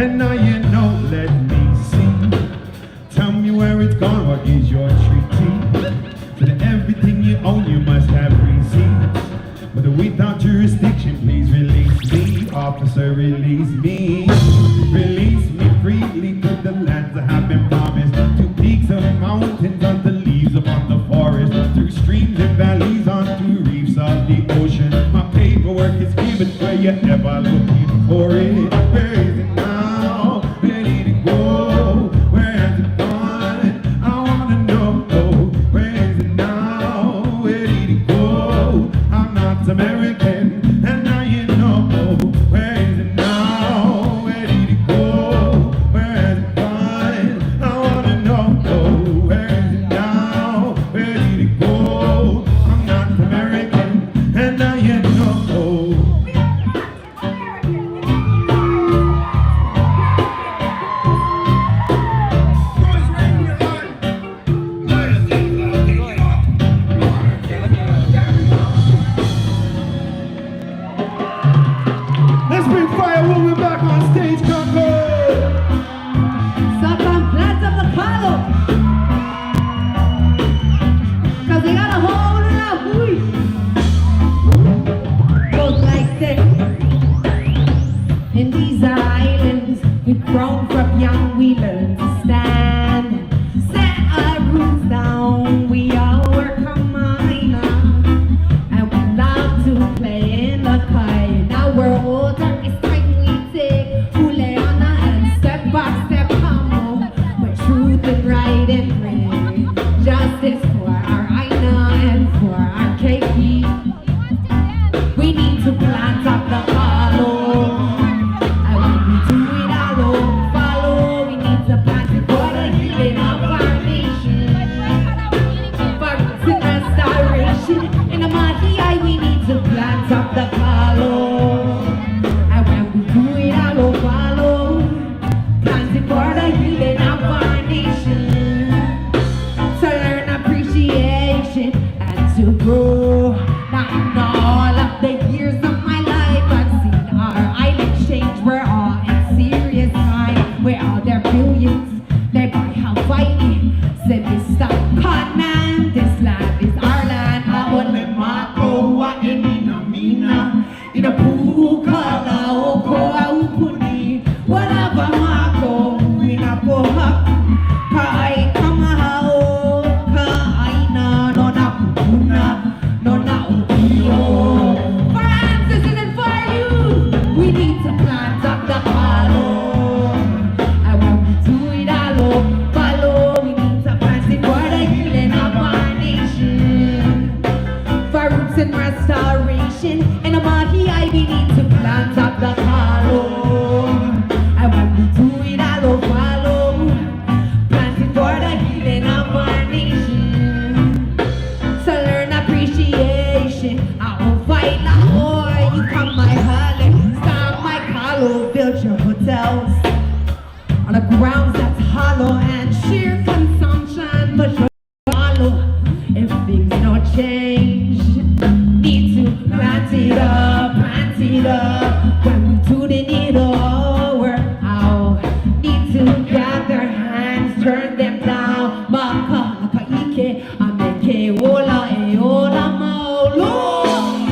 And now you know, let me see. Tell me where it's gone, what is your treaty? For everything you own, you must have receipts. But without jurisdiction, please release me. Officer, release me. Release me freely to the lands that have been promised. To peaks of mountains, on the leaves upon the forest. Through streams and valleys, onto reefs of the ocean. My paperwork is given where you're ever looking for it. Where is it now? Where did it go? Where has it gone? I wanna know. Where is it now? Where did it go? I'm not American, and now you know. Where is it now? Where did it go? Where has it gone? I wanna know. Where is it now? Where did it go? I'm not American, and now you know. Let's bring fire when we're back on stage, Congo. Suck on plants of the palo. Cause they got a hole in our booty. Goes like this. In these islands, we've grown from young, we learn to stand. Set our roots down, we all work on minor. And we love to play in the kite. Now we're older, it's time we take Kuleana and step by step come with truth and right and bring justice for our Aina and for our keiki. We need to plant up the hollow. And when we do it all, follow. We need to plant it for the healing of our nation. For roots and restoration. In the Mahi, we need to plant up the hollow. And when we do it all, follow. Plant it for the healing of our nation. To learn appreciation and to grow. Not in all of the years of my life, I've seen our island change. We're all in serious time. We're all their billions. They buy Hawaii. Said this stop continent. This land is our land. Ha'ole makoa inina mina. Ina puka la okoa upuni. Whatever mako ina poha. Kai kamahao. Kaina no na pupuna. No na upio. For ancestors and for you. We need to plant up the hollow. And when we do it all, follow. We need to plant it for the healing of our nation. For roots and restoration. In the Mahi, we need to plant up the hollow. And when we do it all, follow. Plant it for the healing of our nation. To learn appreciation. I will fight Lahore. You come my Hale. Start my Kalo. Build your hotels on the grounds that's hollow and sheer consumption. But you're hollow if things don't change. Need to plant it up, plant it up. When we do the needle, we're out. Need to gather hands, turn them down. Maka, ike, ameke, ola, eola, maulo.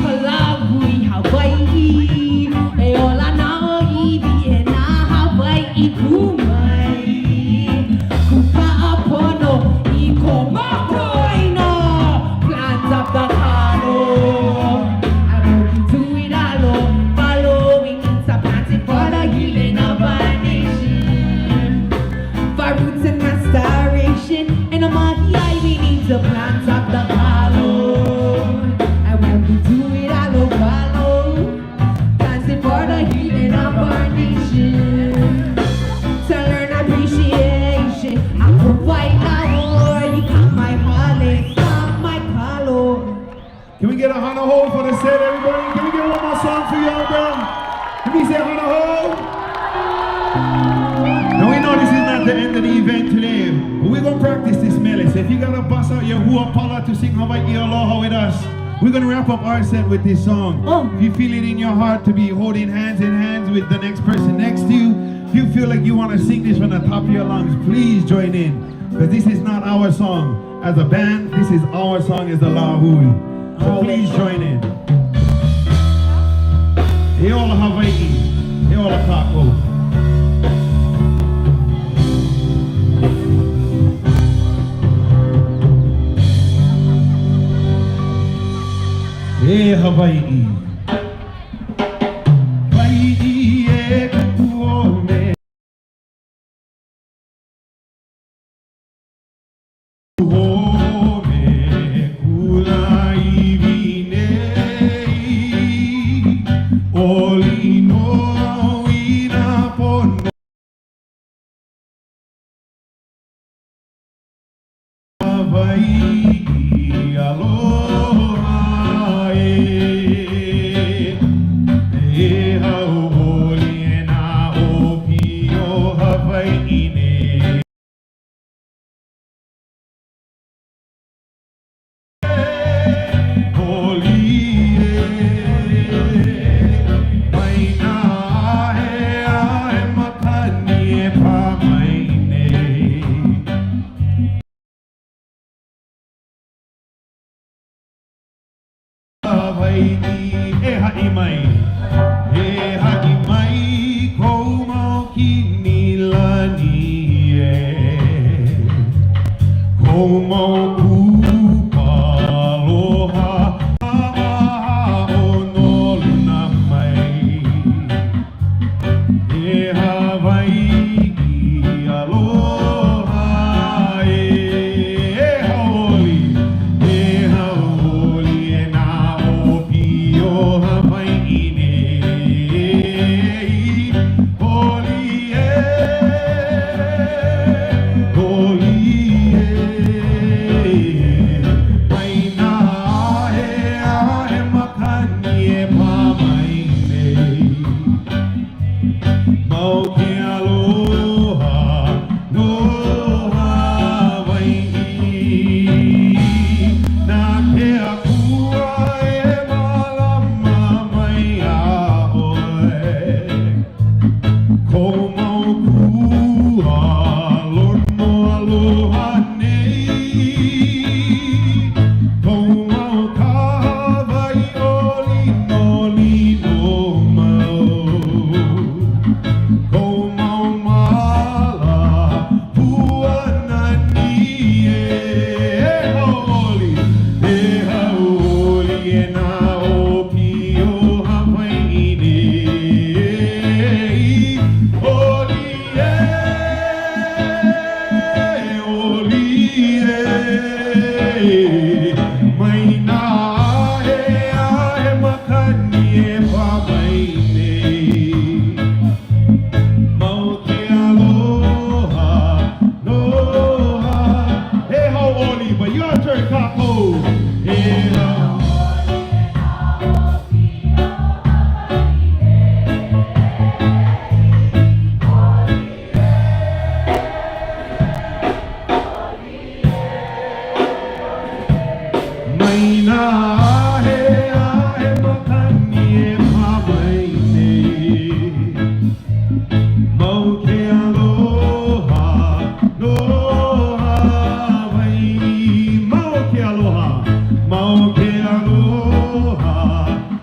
Kalagui, Hawaii. Eola, na oibi, e na Hawai'i kumai. Kupa apono, iko makoino. Plant up the hollow. And when we do it all, follow. We need to plant it for the healing of our nation. For roots and restoration. In the Mahi, we need to plant up the hollow. And when we do it all, follow. Plant it for the healing of our nation. To learn appreciation. I provide Lahore. You come my Hale. Come my Kalo. Can we get a Hana Ho for the set, everybody? Can we get one more song for y'all, bro? Can we say Hana Ho? Now we know this is not the end of the event today, but we're gonna practice this melody. So if you gotta bust out your Ho'okupu to sing Hawai'i Aloha with us, we're gonna wrap up our set with this song. If you feel it in your heart to be holding hands in hands with the next person next to you, if you feel like you want to sing this from the top of your lungs, please join in. Because this is not our song. As a band, this is our song as the Lahui. So please join in. Eola Hawaii, Eola Kako. Hey Hawaii. Hawai'i Aloha hauoli e nā opi o Hawai'i nei. Oli mai nā ahe makani e pāmai nei. Hawai'i e ha'i mai kou mau ki Mililani kou mau kupa aloha o noluna mai Hawai'i Aloha haoli e nā opi o Hawai'i nei Oli mai nā ahe makani e pāmai nei Mau ke aloha no Hawai'i Nā ke akua e malama mai a oe Kou mau kua lono aloha nei Kou mau kahawai oli no lino mau Kou mau mala pua nani e haoli e nā opi o Hawai'i nei Oli mai nā ahe makani e pāmai nei Mau ke aloha, loha. Hey ho Oli, but your turn, Kapo. Hey ho. Mai nā ahe makani e pāmai nei Mau ke aloha, loha Hawai'i Mau ke aloha,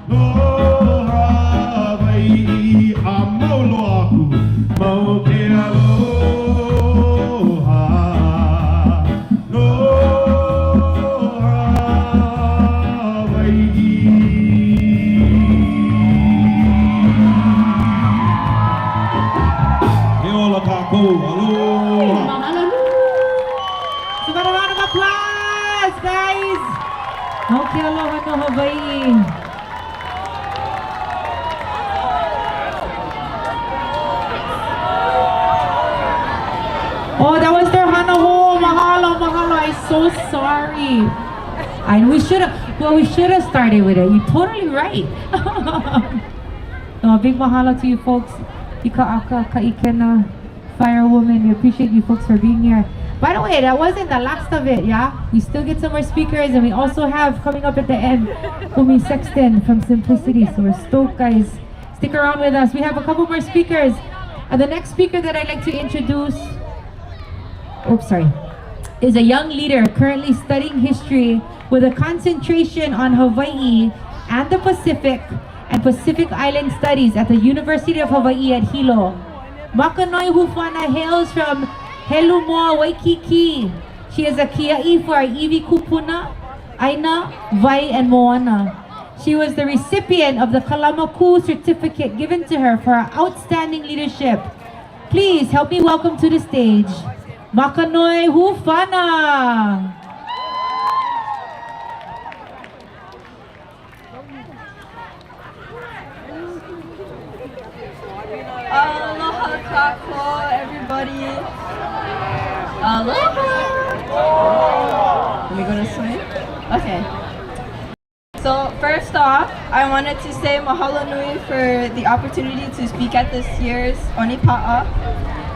loha Hawai'i A mau loa aku Mau ke aloha, loha Hawai'i Eola kākou, aloha So, got a round of applause, guys. Okay, aloha no Hawaii. Oh, that was their hana ho. Mahalo, mahalo. I'm so sorry. And we should have started with it. You're totally right. No, a big mahalo to you folks. Ika aka, ka ikena, firewoman. We appreciate you folks for being here. By the way, that wasn't the last of it, yeah? We still get some more speakers, and we also have coming up at the end, Umi Sexton from Simplicity. So we're stoked, guys. Stick around with us. We have a couple more speakers. And the next speaker that I'd like to introduce, is a young leader currently studying history with a concentration on Hawaii and the Pacific and Pacific Island Studies at the University of Hawaii at Hilo. Makanoe Hufana hails from Helumoa, Waikiki. She is a kia'i for Iwi Kupuna, Aina, Vai, and Moana. She was the recipient of the Keeaumoku certificate given to her for her outstanding leadership. Please help me welcome to the stage, Makanoe Hufana. Aloha kako, everybody. Aloha. Are we gonna swim? Okay. So first off, I wanted to say mahalo nui for the opportunity to speak at this year's Onipaʻa.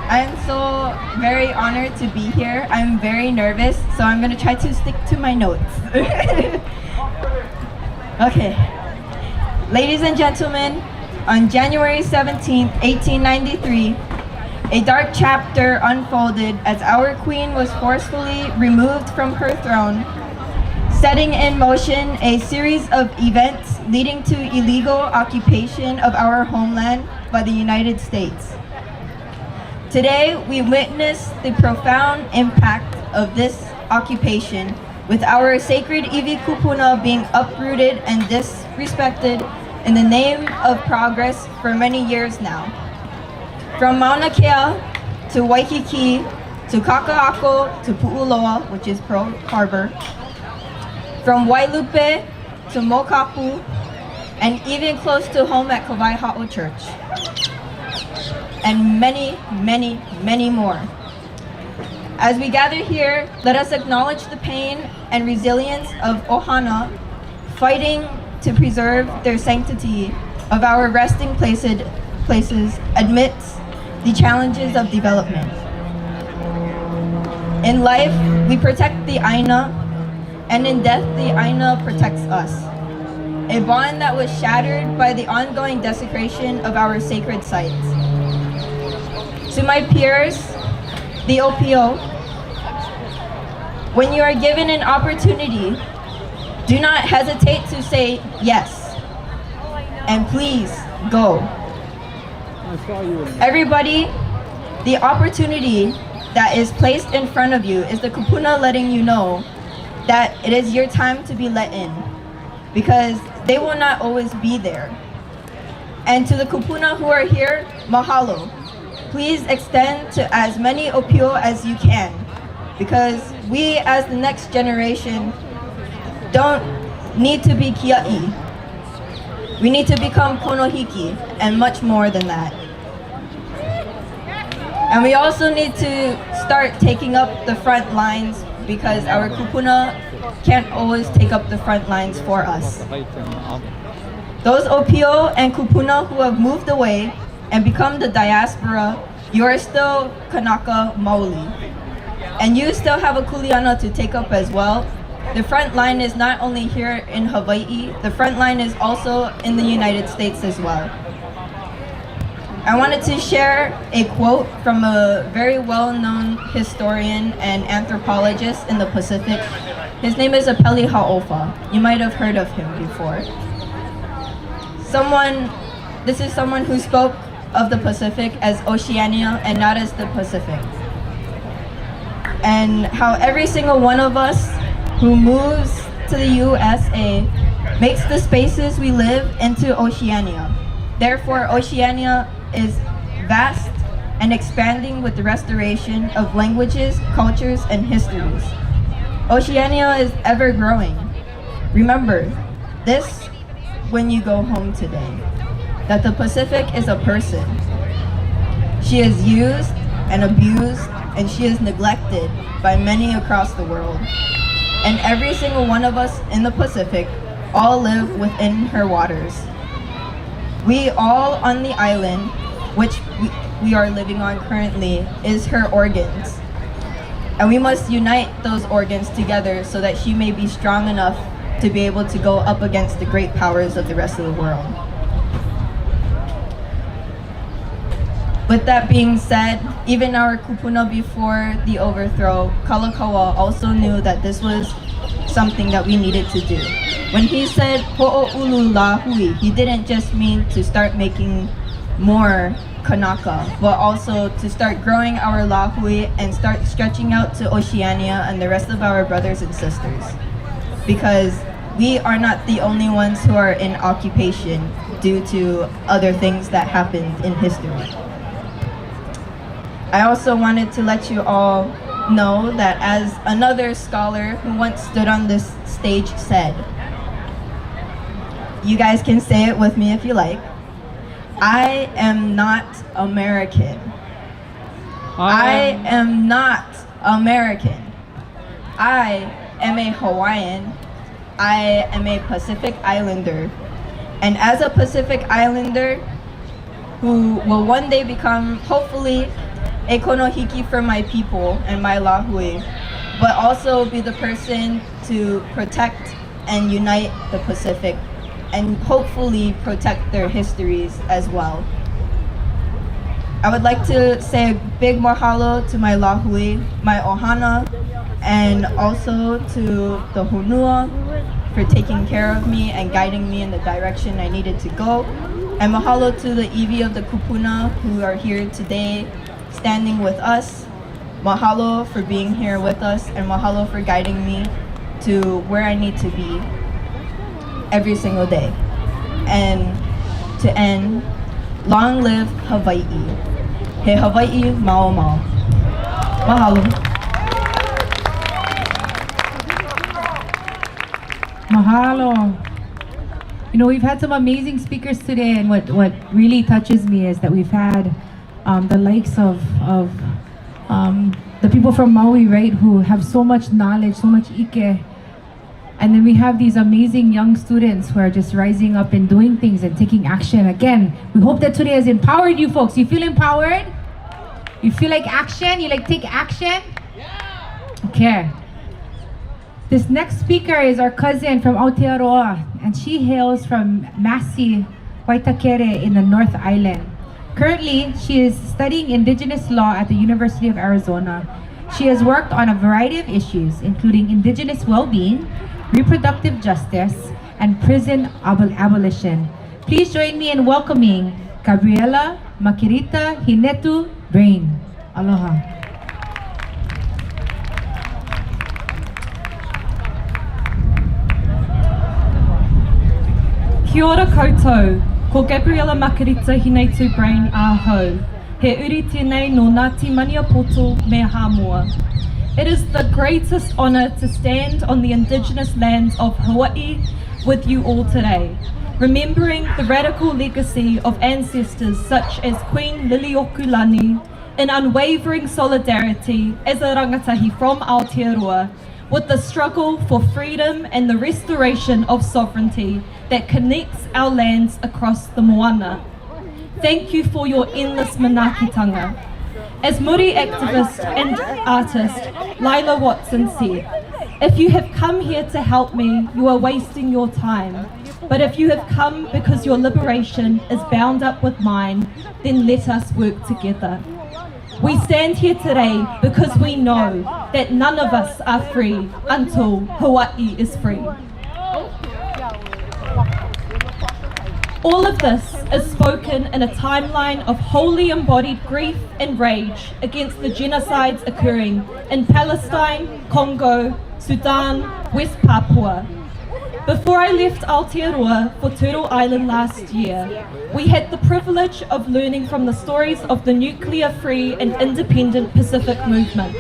I am so very honored to be here. I'm very nervous, so I'm gonna try to stick to my notes. Okay. Ladies and gentlemen, on January 17th, 1893, a dark chapter unfolded as our queen was forcefully removed from her throne, setting in motion a series of events leading to illegal occupation of our homeland by the United States. Today, we witness the profound impact of this occupation, with our sacred iwi kupuna being uprooted and disrespected in the name of progress for many years now. From Mauna Kea to Waikiki to Kaka'ako to Pu'uloa, which is Pearl Harbor, from Wailupe to Mokapu, and even close to home at Kawaiha'o Church, and many, many, many more. As we gather here, let us acknowledge the pain and resilience of Ohana, fighting to preserve their sanctity of our resting places amidst the challenges of development. In life, we protect the Aina, and in death, the Aina protects us. A bond that was shattered by the ongoing desecration of our sacred sites. To my peers, the OPO, when you are given an opportunity, do not hesitate to say yes, and please go. Everybody, the opportunity that is placed in front of you is the kupuna letting you know that it is your time to be let in, because they will not always be there. And to the kupuna who are here, mahalo. Please extend to as many opio as you can, because we as the next generation don't need to be kia'i. We need to become konohiki and much more than that. And we also need to start taking up the front lines, because our kupuna can't always take up the front lines for us. Those opio and kupuna who have moved away and become the diaspora, you are still kanaka maoli. And you still have a kuleana to take up as well. The front line is not only here in Hawaii, the front line is also in the United States as well. I wanted to share a quote from a very well-known historian and anthropologist in the Pacific. His name is Apeli Hau'ofa. You might have heard of him before. This is someone who spoke of the Pacific as Oceania and not as the Pacific. And how every single one of us who moves to the USA makes the spaces we live into Oceania. Therefore, Oceania is vast and expanding with the restoration of languages, cultures, and histories. Oceania is ever growing. Remember this when you go home today, that the Pacific is a person. She is used and abused, and she is neglected by many across the world. And every single one of us in the Pacific all live within her waters. We all on the island, which we are living on currently, is her organs. And we must unite those organs together so that she may be strong enough to be able to go up against the great powers of the rest of the world. With that being said, even our kupuna before the overthrow, Kalakaua also knew that this was something that we needed to do. When he said ho'oulu lahui, he didn't just mean to start making more kanaka, but also to start growing our lahui and start stretching out to Oceania and the rest of our brothers and sisters. Because we are not the only ones who are in occupation due to other things that happened in history. I also wanted to let you all know that as another scholar who once stood on this stage said, you guys can say it with me if you like, I am not American. I am not American. I am a Hawaiian. I am a Pacific Islander. And as a Pacific Islander who will one day become, hopefully, a konohiki for my people and my lahui, but also be the person to protect and unite the Pacific and hopefully protect their histories as well. I would like to say a big mahalo to my lahui, my ohana, and also to the honua for taking care of me and guiding me in the direction I needed to go. And mahalo to the iwi of the kupuna who are here today standing with us. Mahalo for being here with us, and mahalo for guiding me to where I need to be every single day. And to end, long live Hawaii. He Hawaii mau mau. Mahalo. Mahalo. You know, we've had some amazing speakers today, and what really touches me is that we've had the likes of the people from Maui, right, who have so much knowledge, so much ike. And then we have these amazing young students who are just rising up and doing things and taking action. Again, we hope that today has empowered you folks. You feel empowered? You feel like action? You like take action? Okay. This next speaker is our cousin from Aotearoa, and she hails from Massey, Waitakere in the North Island. Currently, she is studying Indigenous law at the University of Arizona. She has worked on a variety of issues, including Indigenous well-being, reproductive justice, and prison abolition. Please join me in welcoming Gabriella Brayne. Aloha. Kia ora koutou, ko Gabriella Brayne ahau. He uri tēnei no Ngāti Maniapoto me Hāmoa. It is the greatest honour to stand on the Indigenous lands of Hawaii with you all today, remembering the radical legacy of ancestors such as Queen Liliuokulani in unwavering solidarity as a rangatahi from Aotearoa with the struggle for freedom and the restoration of sovereignty that connects our lands across the moana. Thank you for your endless manaakitanga. As Muri activist and artist Lila Watson said, if you have come here to help me, you are wasting your time. But if you have come because your liberation is bound up with mine, then let us work together. We stand here today because we know that none of us are free until Hawaii is free. All of this is spoken in a timeline of wholly embodied grief and rage against the genocides occurring in Palestine, Congo, Sudan, West Papua. Before I left Aotearoa for Turtle Island last year, we had the privilege of learning from the stories of the nuclear-free and independent Pacific movement.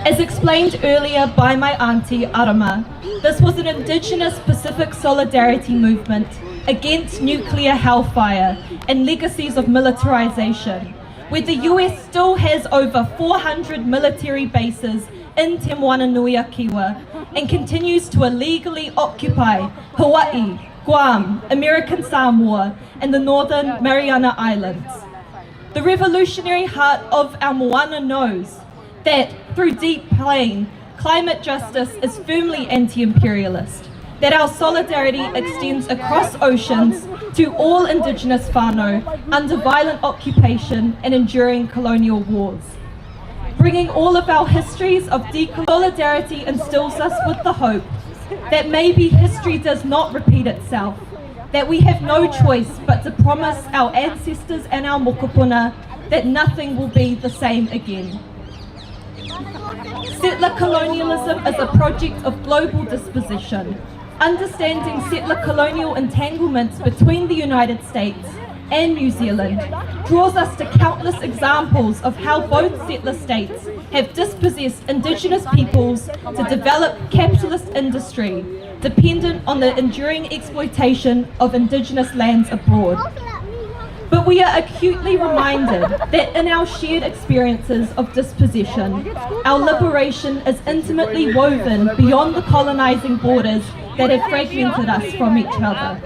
As explained earlier by my auntie Arama, this was an Indigenous Pacific solidarity movement against nuclear hellfire and legacies of militarization, where the US still has over 400 military bases in Te Moananui-a-Kiwa and continues to illegally occupy Hawaii, Guam, American Samoa, and the Northern Mariana Islands. The revolutionary heart of our moana knows that through deep pain, climate justice is firmly anti-imperialist. that our solidarity extends across oceans to all Indigenous whānau under violent occupation and enduring colonial wars. Bringing all of our histories of solidarity instills us with the hope that maybe history does not repeat itself, that we have no choice but to promise our ancestors and our mokopuna that nothing will be the same again. Settler colonialism is a project of global disposition. Understanding settler colonial entanglements between the United States and New Zealand draws us to countless examples of how both settler states have dispossessed Indigenous peoples to develop capitalist industry dependent on the enduring exploitation of Indigenous lands abroad. But we are acutely reminded that in our shared experiences of dispossession, our liberation is intimately woven beyond the colonising borders that have fragmented us from each other.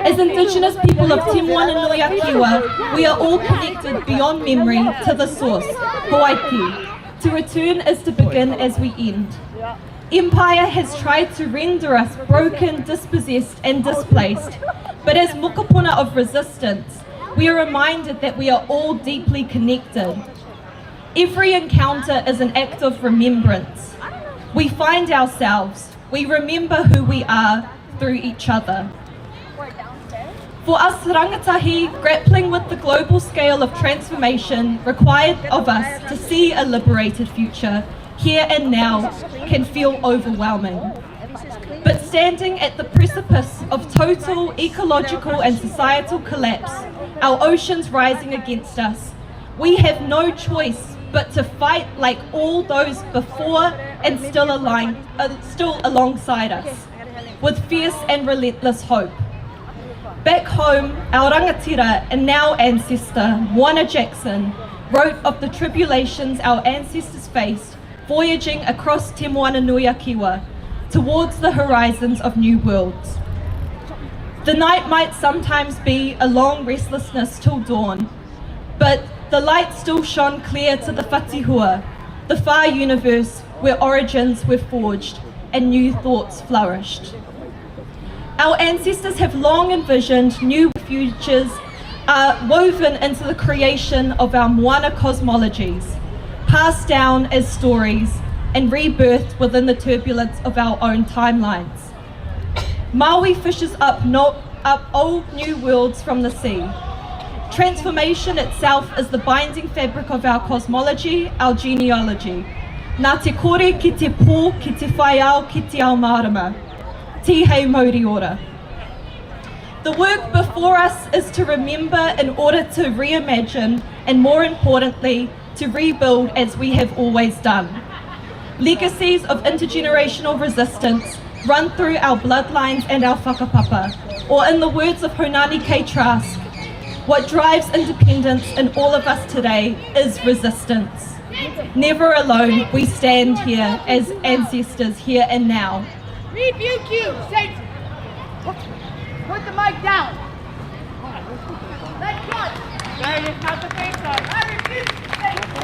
As Indigenous people of Te Moana'ala, we are all connected beyond memory to the source, Hawaii. To return is to begin as we end. Empire has tried to render us broken, dispossessed and displaced, but as mokopuna of resistance, we are reminded that we are all deeply connected. Every encounter is an act of remembrance. We find ourselves, we remember who we are through each other. For us rangatahi, grappling with the global scale of transformation required of us to see a liberated future here and now can feel overwhelming. But standing at the precipice of total ecological and societal collapse, our oceans rising against us, we have no choice but to fight like all those before and still alongside us, with fierce and relentless hope. Back home, our rangatira and now ancestor, Moana Jackson, wrote of the tribulations our ancestors faced voyaging across Te Moana'ala towards the horizons of new worlds. The night might sometimes be a long restlessness till dawn, but the light still shone clear to the whatihua, the far universe where origins were forged and new thoughts flourished. Our ancestors have long envisioned new futures woven into the creation of our moana cosmologies, passed down as stories and rebirthed within the turbulence of our own timelines. Maui fishes up old new worlds from the sea. Transformation itself is the binding fabric of our cosmology, our genealogy. Nā te kore ki te pō, ki te whaiao, ki te ao marama. Ti hei mauri ora. The work before us is to remember in order to reimagine and, more importantly, to rebuild as we have always done. Legacies of intergenerational resistance run through our bloodlines and our whakapapa, or in the words of Mililani Trask, what drives independence in all of us today is resistance. Never alone, we stand here as ancestors here and now. Rebuke you, Satan! Put the mic down! Let's go! There it is, not the face off. I rebuke you, Satan!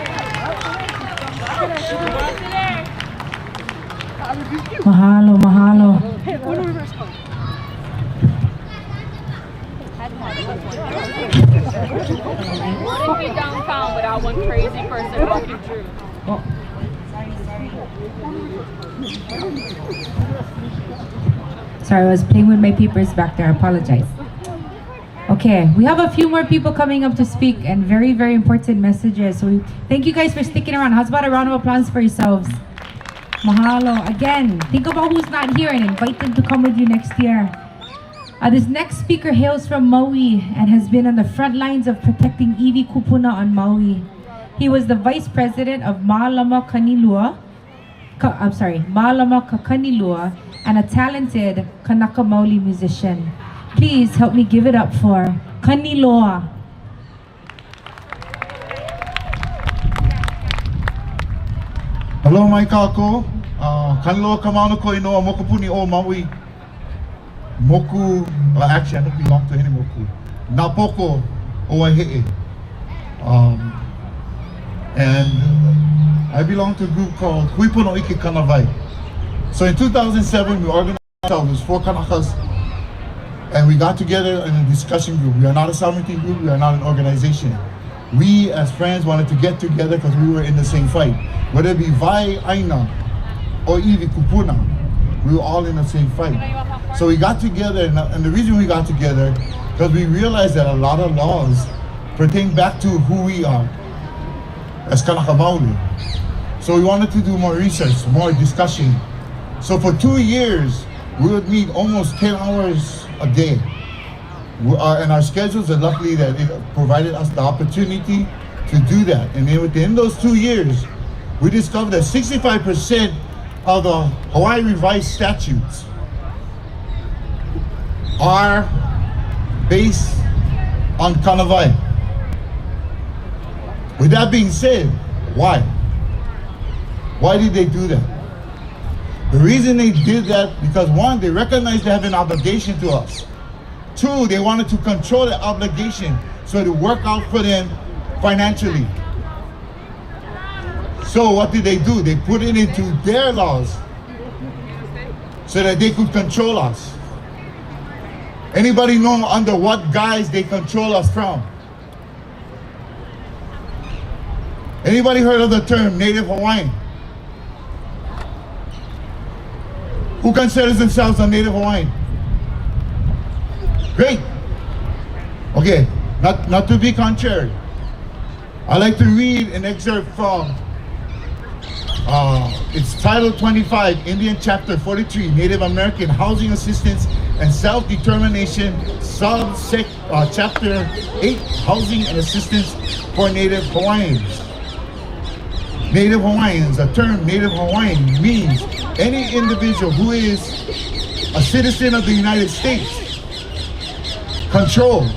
Mahalo, mahalo. What if you're downtown without one crazy person walking through? Sorry, I was playing with my papers back there. I apologize. Okay, we have a few more people coming up to speak and very, very important messages. So thank you guys for sticking around. How's about a round of applause for yourselves? Mahalo. Again, think about who's not here and invite them to come with you next year. This next speaker hails from Maui and has been on the front lines of protecting iwi kupuna on Maui. He was the vice president of Maua'ala Kaniloa and a talented Kanaka Maoli musician. Please help me give it up for Kaniloa. Hello, mai kako. Kaniloa Kamaunu koinoa mokopuni o Maui. Moku, actually I don't belong to any moku. Napoko o Aihe'e. And I belong to a group called Huipono Ike Kanawai. So in 2007 we organized There's 4 Kanakas, and we got together in a discussion group. We are not a sovereignty group, we are not an organization. We as friends wanted to get together because we were in the same fight. Whether it be Vai Aina or Iwi Kupuna, we were all in the same fight. So we got together, and the reason we got together, because we realized that a lot of laws pertain back to who we are as Kanaka Maoli. So we wanted to do more research, more discussion. So for 2 years, we would meet almost 10 hours a day. And our schedules are luckily that it provided us the opportunity to do that. And then within those 2 years, we discovered that 65% of the Hawaii revised statutes are based on Kanawai. With that being said, why? Why did they do that? The reason they did that, because 1, they recognized they have an obligation to us. 2, they wanted to control the obligation so it would work out for them financially. So what did they do? They put it into their laws so that they could control us. Anybody know under what guise they control us from? Anybody heard of the term Native Hawaiian? Who considers themselves a Native Hawaiian? Great. Okay, not to be contrary. I'd like to read an excerpt from it's Title 25, Indian Chapter 43, Native American Housing Assistance and Self-Determination, Chapter 8, Housing and Assistance for Native Hawaiians. Native Hawaiians, the term Native Hawaiian means any individual who is a citizen of the United States. Control.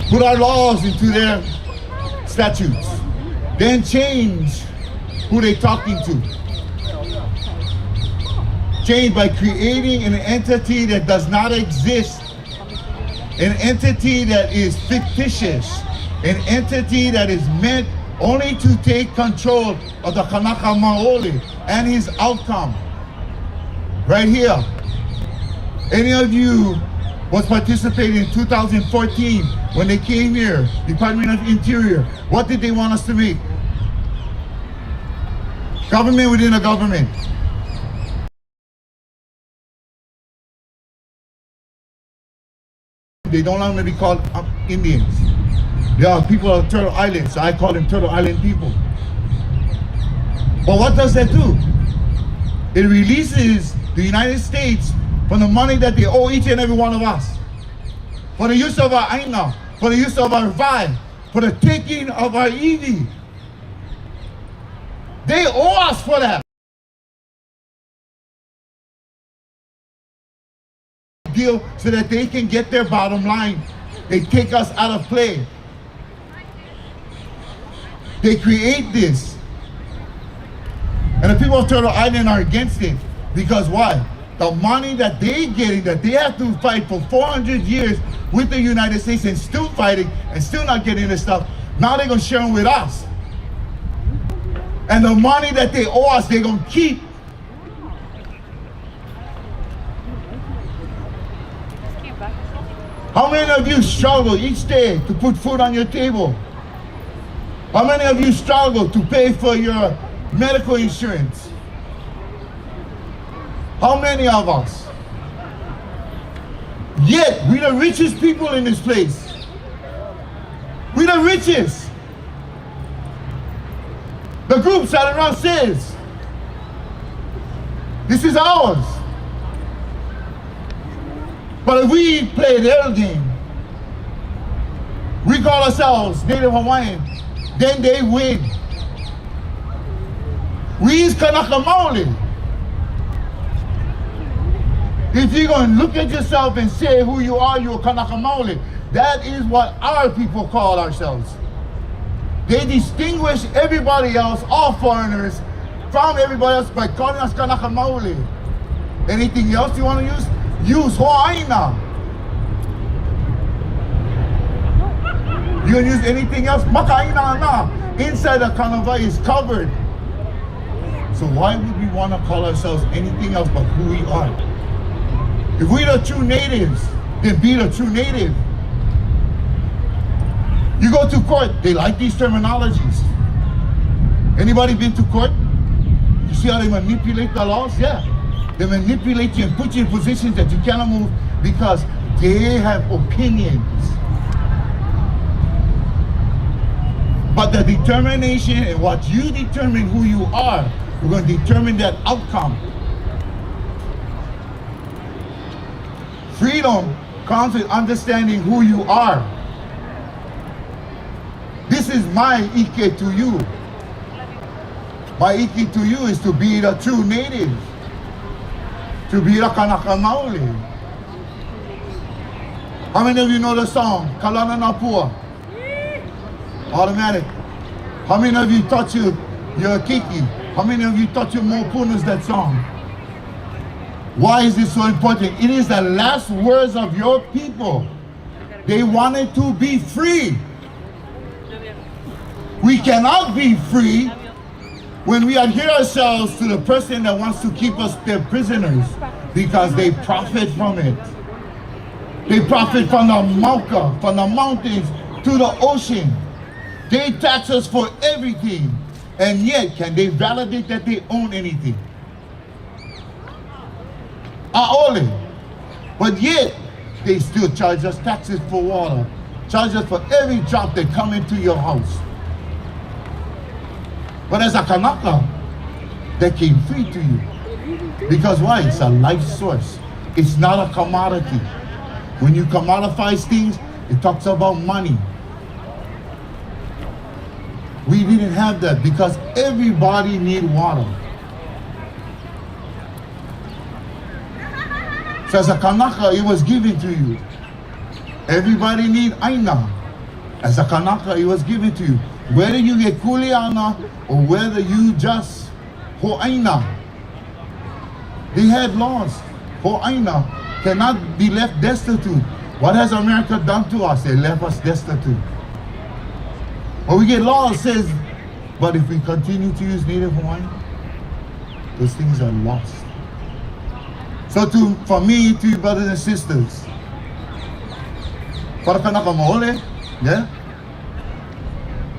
Put our laws into their statutes. Then change who they're talking to. Change by creating an entity that does not exist. An entity that is fictitious. An entity that is meant only to take control of the Kanaka Maoli and his outcome. Right here. Any of you was participating in 2014 when they came here, Department of Interior. What did they want us to make? Government within a government. They don't want to be called Indians. They are people of Turtle Island, so I call them Turtle Island people. But what does that do? It releases the United States from the money that they owe each and every one of us. For the use of our aina, for the use of our vai, for the taking of our iwi. They owe us for that. Deal so that they can get their bottom line. They take us out of play. They create this. And the people of Turtle Island are against it. Because why? The money that they're getting, that they have to fight for 400 years with the United States and still fighting and still not getting this stuff, now they're going to share them with us. And the money that they owe us, they're going to keep. How many of you struggle each day to put food on your table? How many of you struggle to pay for your medical insurance? How many of us? Yet, we're the richest people in this place. We're the richest. The group sat around says, this is ours. But if we play their game, we call ourselves Native Hawaiian, then they win. We is Kanaka Maoli. If you're going to look at yourself and say who you are, you're Kanaka Maoli. That is what our people call ourselves. They distinguish everybody else, all foreigners, from everybody else by calling us Kanaka Maoli. Anything else you want to use? Use Ho'aina. You can use anything else? Maka'ina na. Inside the kanawai is covered. So why would we want to call ourselves anything else but who we are? If we're the true natives, then be the true native. You go to court, they like these terminologies. Anybody been to court? You see how they manipulate the laws? Yeah. They manipulate you and put you in positions that you cannot move because they have opinions. But the determination and what you determine who you are, we're going to determine that outcome. Freedom comes with understanding who you are. This is my ike to you. My ike to you is to be the true native. To be the kanaka maoli. How many of you know the song, Kalana na Pua? Automatic. How many of you thought you're a kiki? How many of you thought you're more punas that song? Why is this so important? It is the last words of your people. They wanted to be free. We cannot be free when we adhere ourselves to the person that wants to keep us their prisoners because they profit from it. They profit from the mauka, from the mountains to the ocean. They tax us for everything, and yet can they validate that they own anything? Aole. But yet, they still charge us taxes for water, charge us for every drop that come into your house. But as a Kanaka, that came free to you. Because why? It's a life source. It's not a commodity. When you commodify things, it talks about money. We didn't have that because everybody need water. So as a Kanaka, it was given to you. Everybody need aina. As a Kanaka, it was given to you. Whether you get kuleana or whether you just ho'aina. They had laws. Ho'aina cannot be left destitute. What has America done to us? They left us destitute. But we get laws says, but if we continue to use Native Hawaiian, those things are lost. So for me, to you brothers and sisters, para kanaka maole, yeah?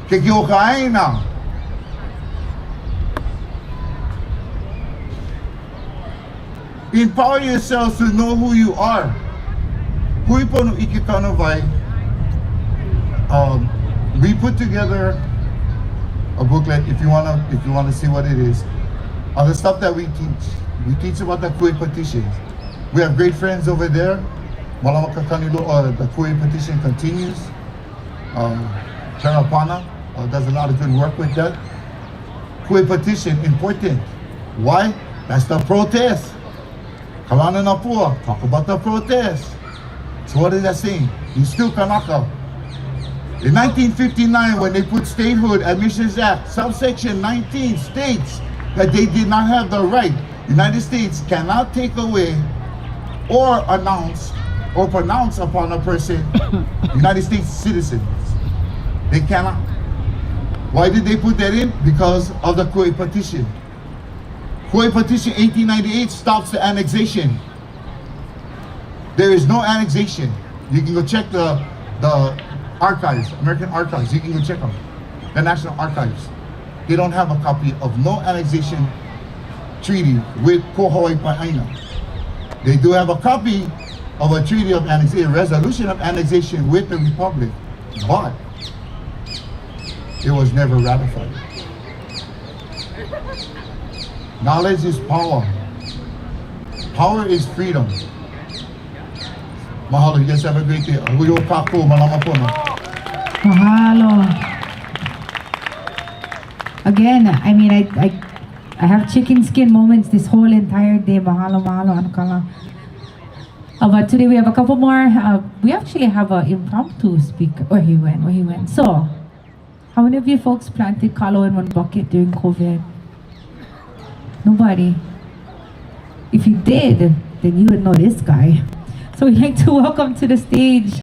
Keeaumoku. Empower yourselves to know who you are. Hui pono ike kanawai. We put together a booklet if you wanna see what it is. On the stuff that we teach. We teach about the Kui petitions. We have great friends over there. Malamaka Kaniloa, the Kui petition continues. Tarapana does a lot of good work with that. Kui petition, important. Why? That's the protest. Kalana na Pua, talk about the protest. So what is that saying? You still Kanaka. In 1959, when they put Statehood Admissions Act, subsection 19 states that they did not have the right. United States cannot take away or announce or pronounce upon a person United States citizens. They cannot. Why did they put that in? Because of the Kui petition. Kui petition 1898 stops the annexation. There is no annexation. You can go check the archives, American archives. You can go check them. The National Archives. They don't have a copy of no annexation treaty with Ko Hawaii Pa'aina. They do have a copy of a treaty of annexation, a resolution of annexation with the Republic, but it was never ratified. Knowledge is power. Power is freedom. Mahalo, you guys have a great day. Hoʻokupu, malama pono. Mahalo. Again, I mean, I have chicken skin moments this whole entire day. Mahalo, mahalo, anukala. But today we have a couple more. We actually have an impromptu speaker. Where he went. So, how many of you folks planted kalo in one bucket during COVID? Nobody. If you did, then you would know this guy. So we'd like to welcome to the stage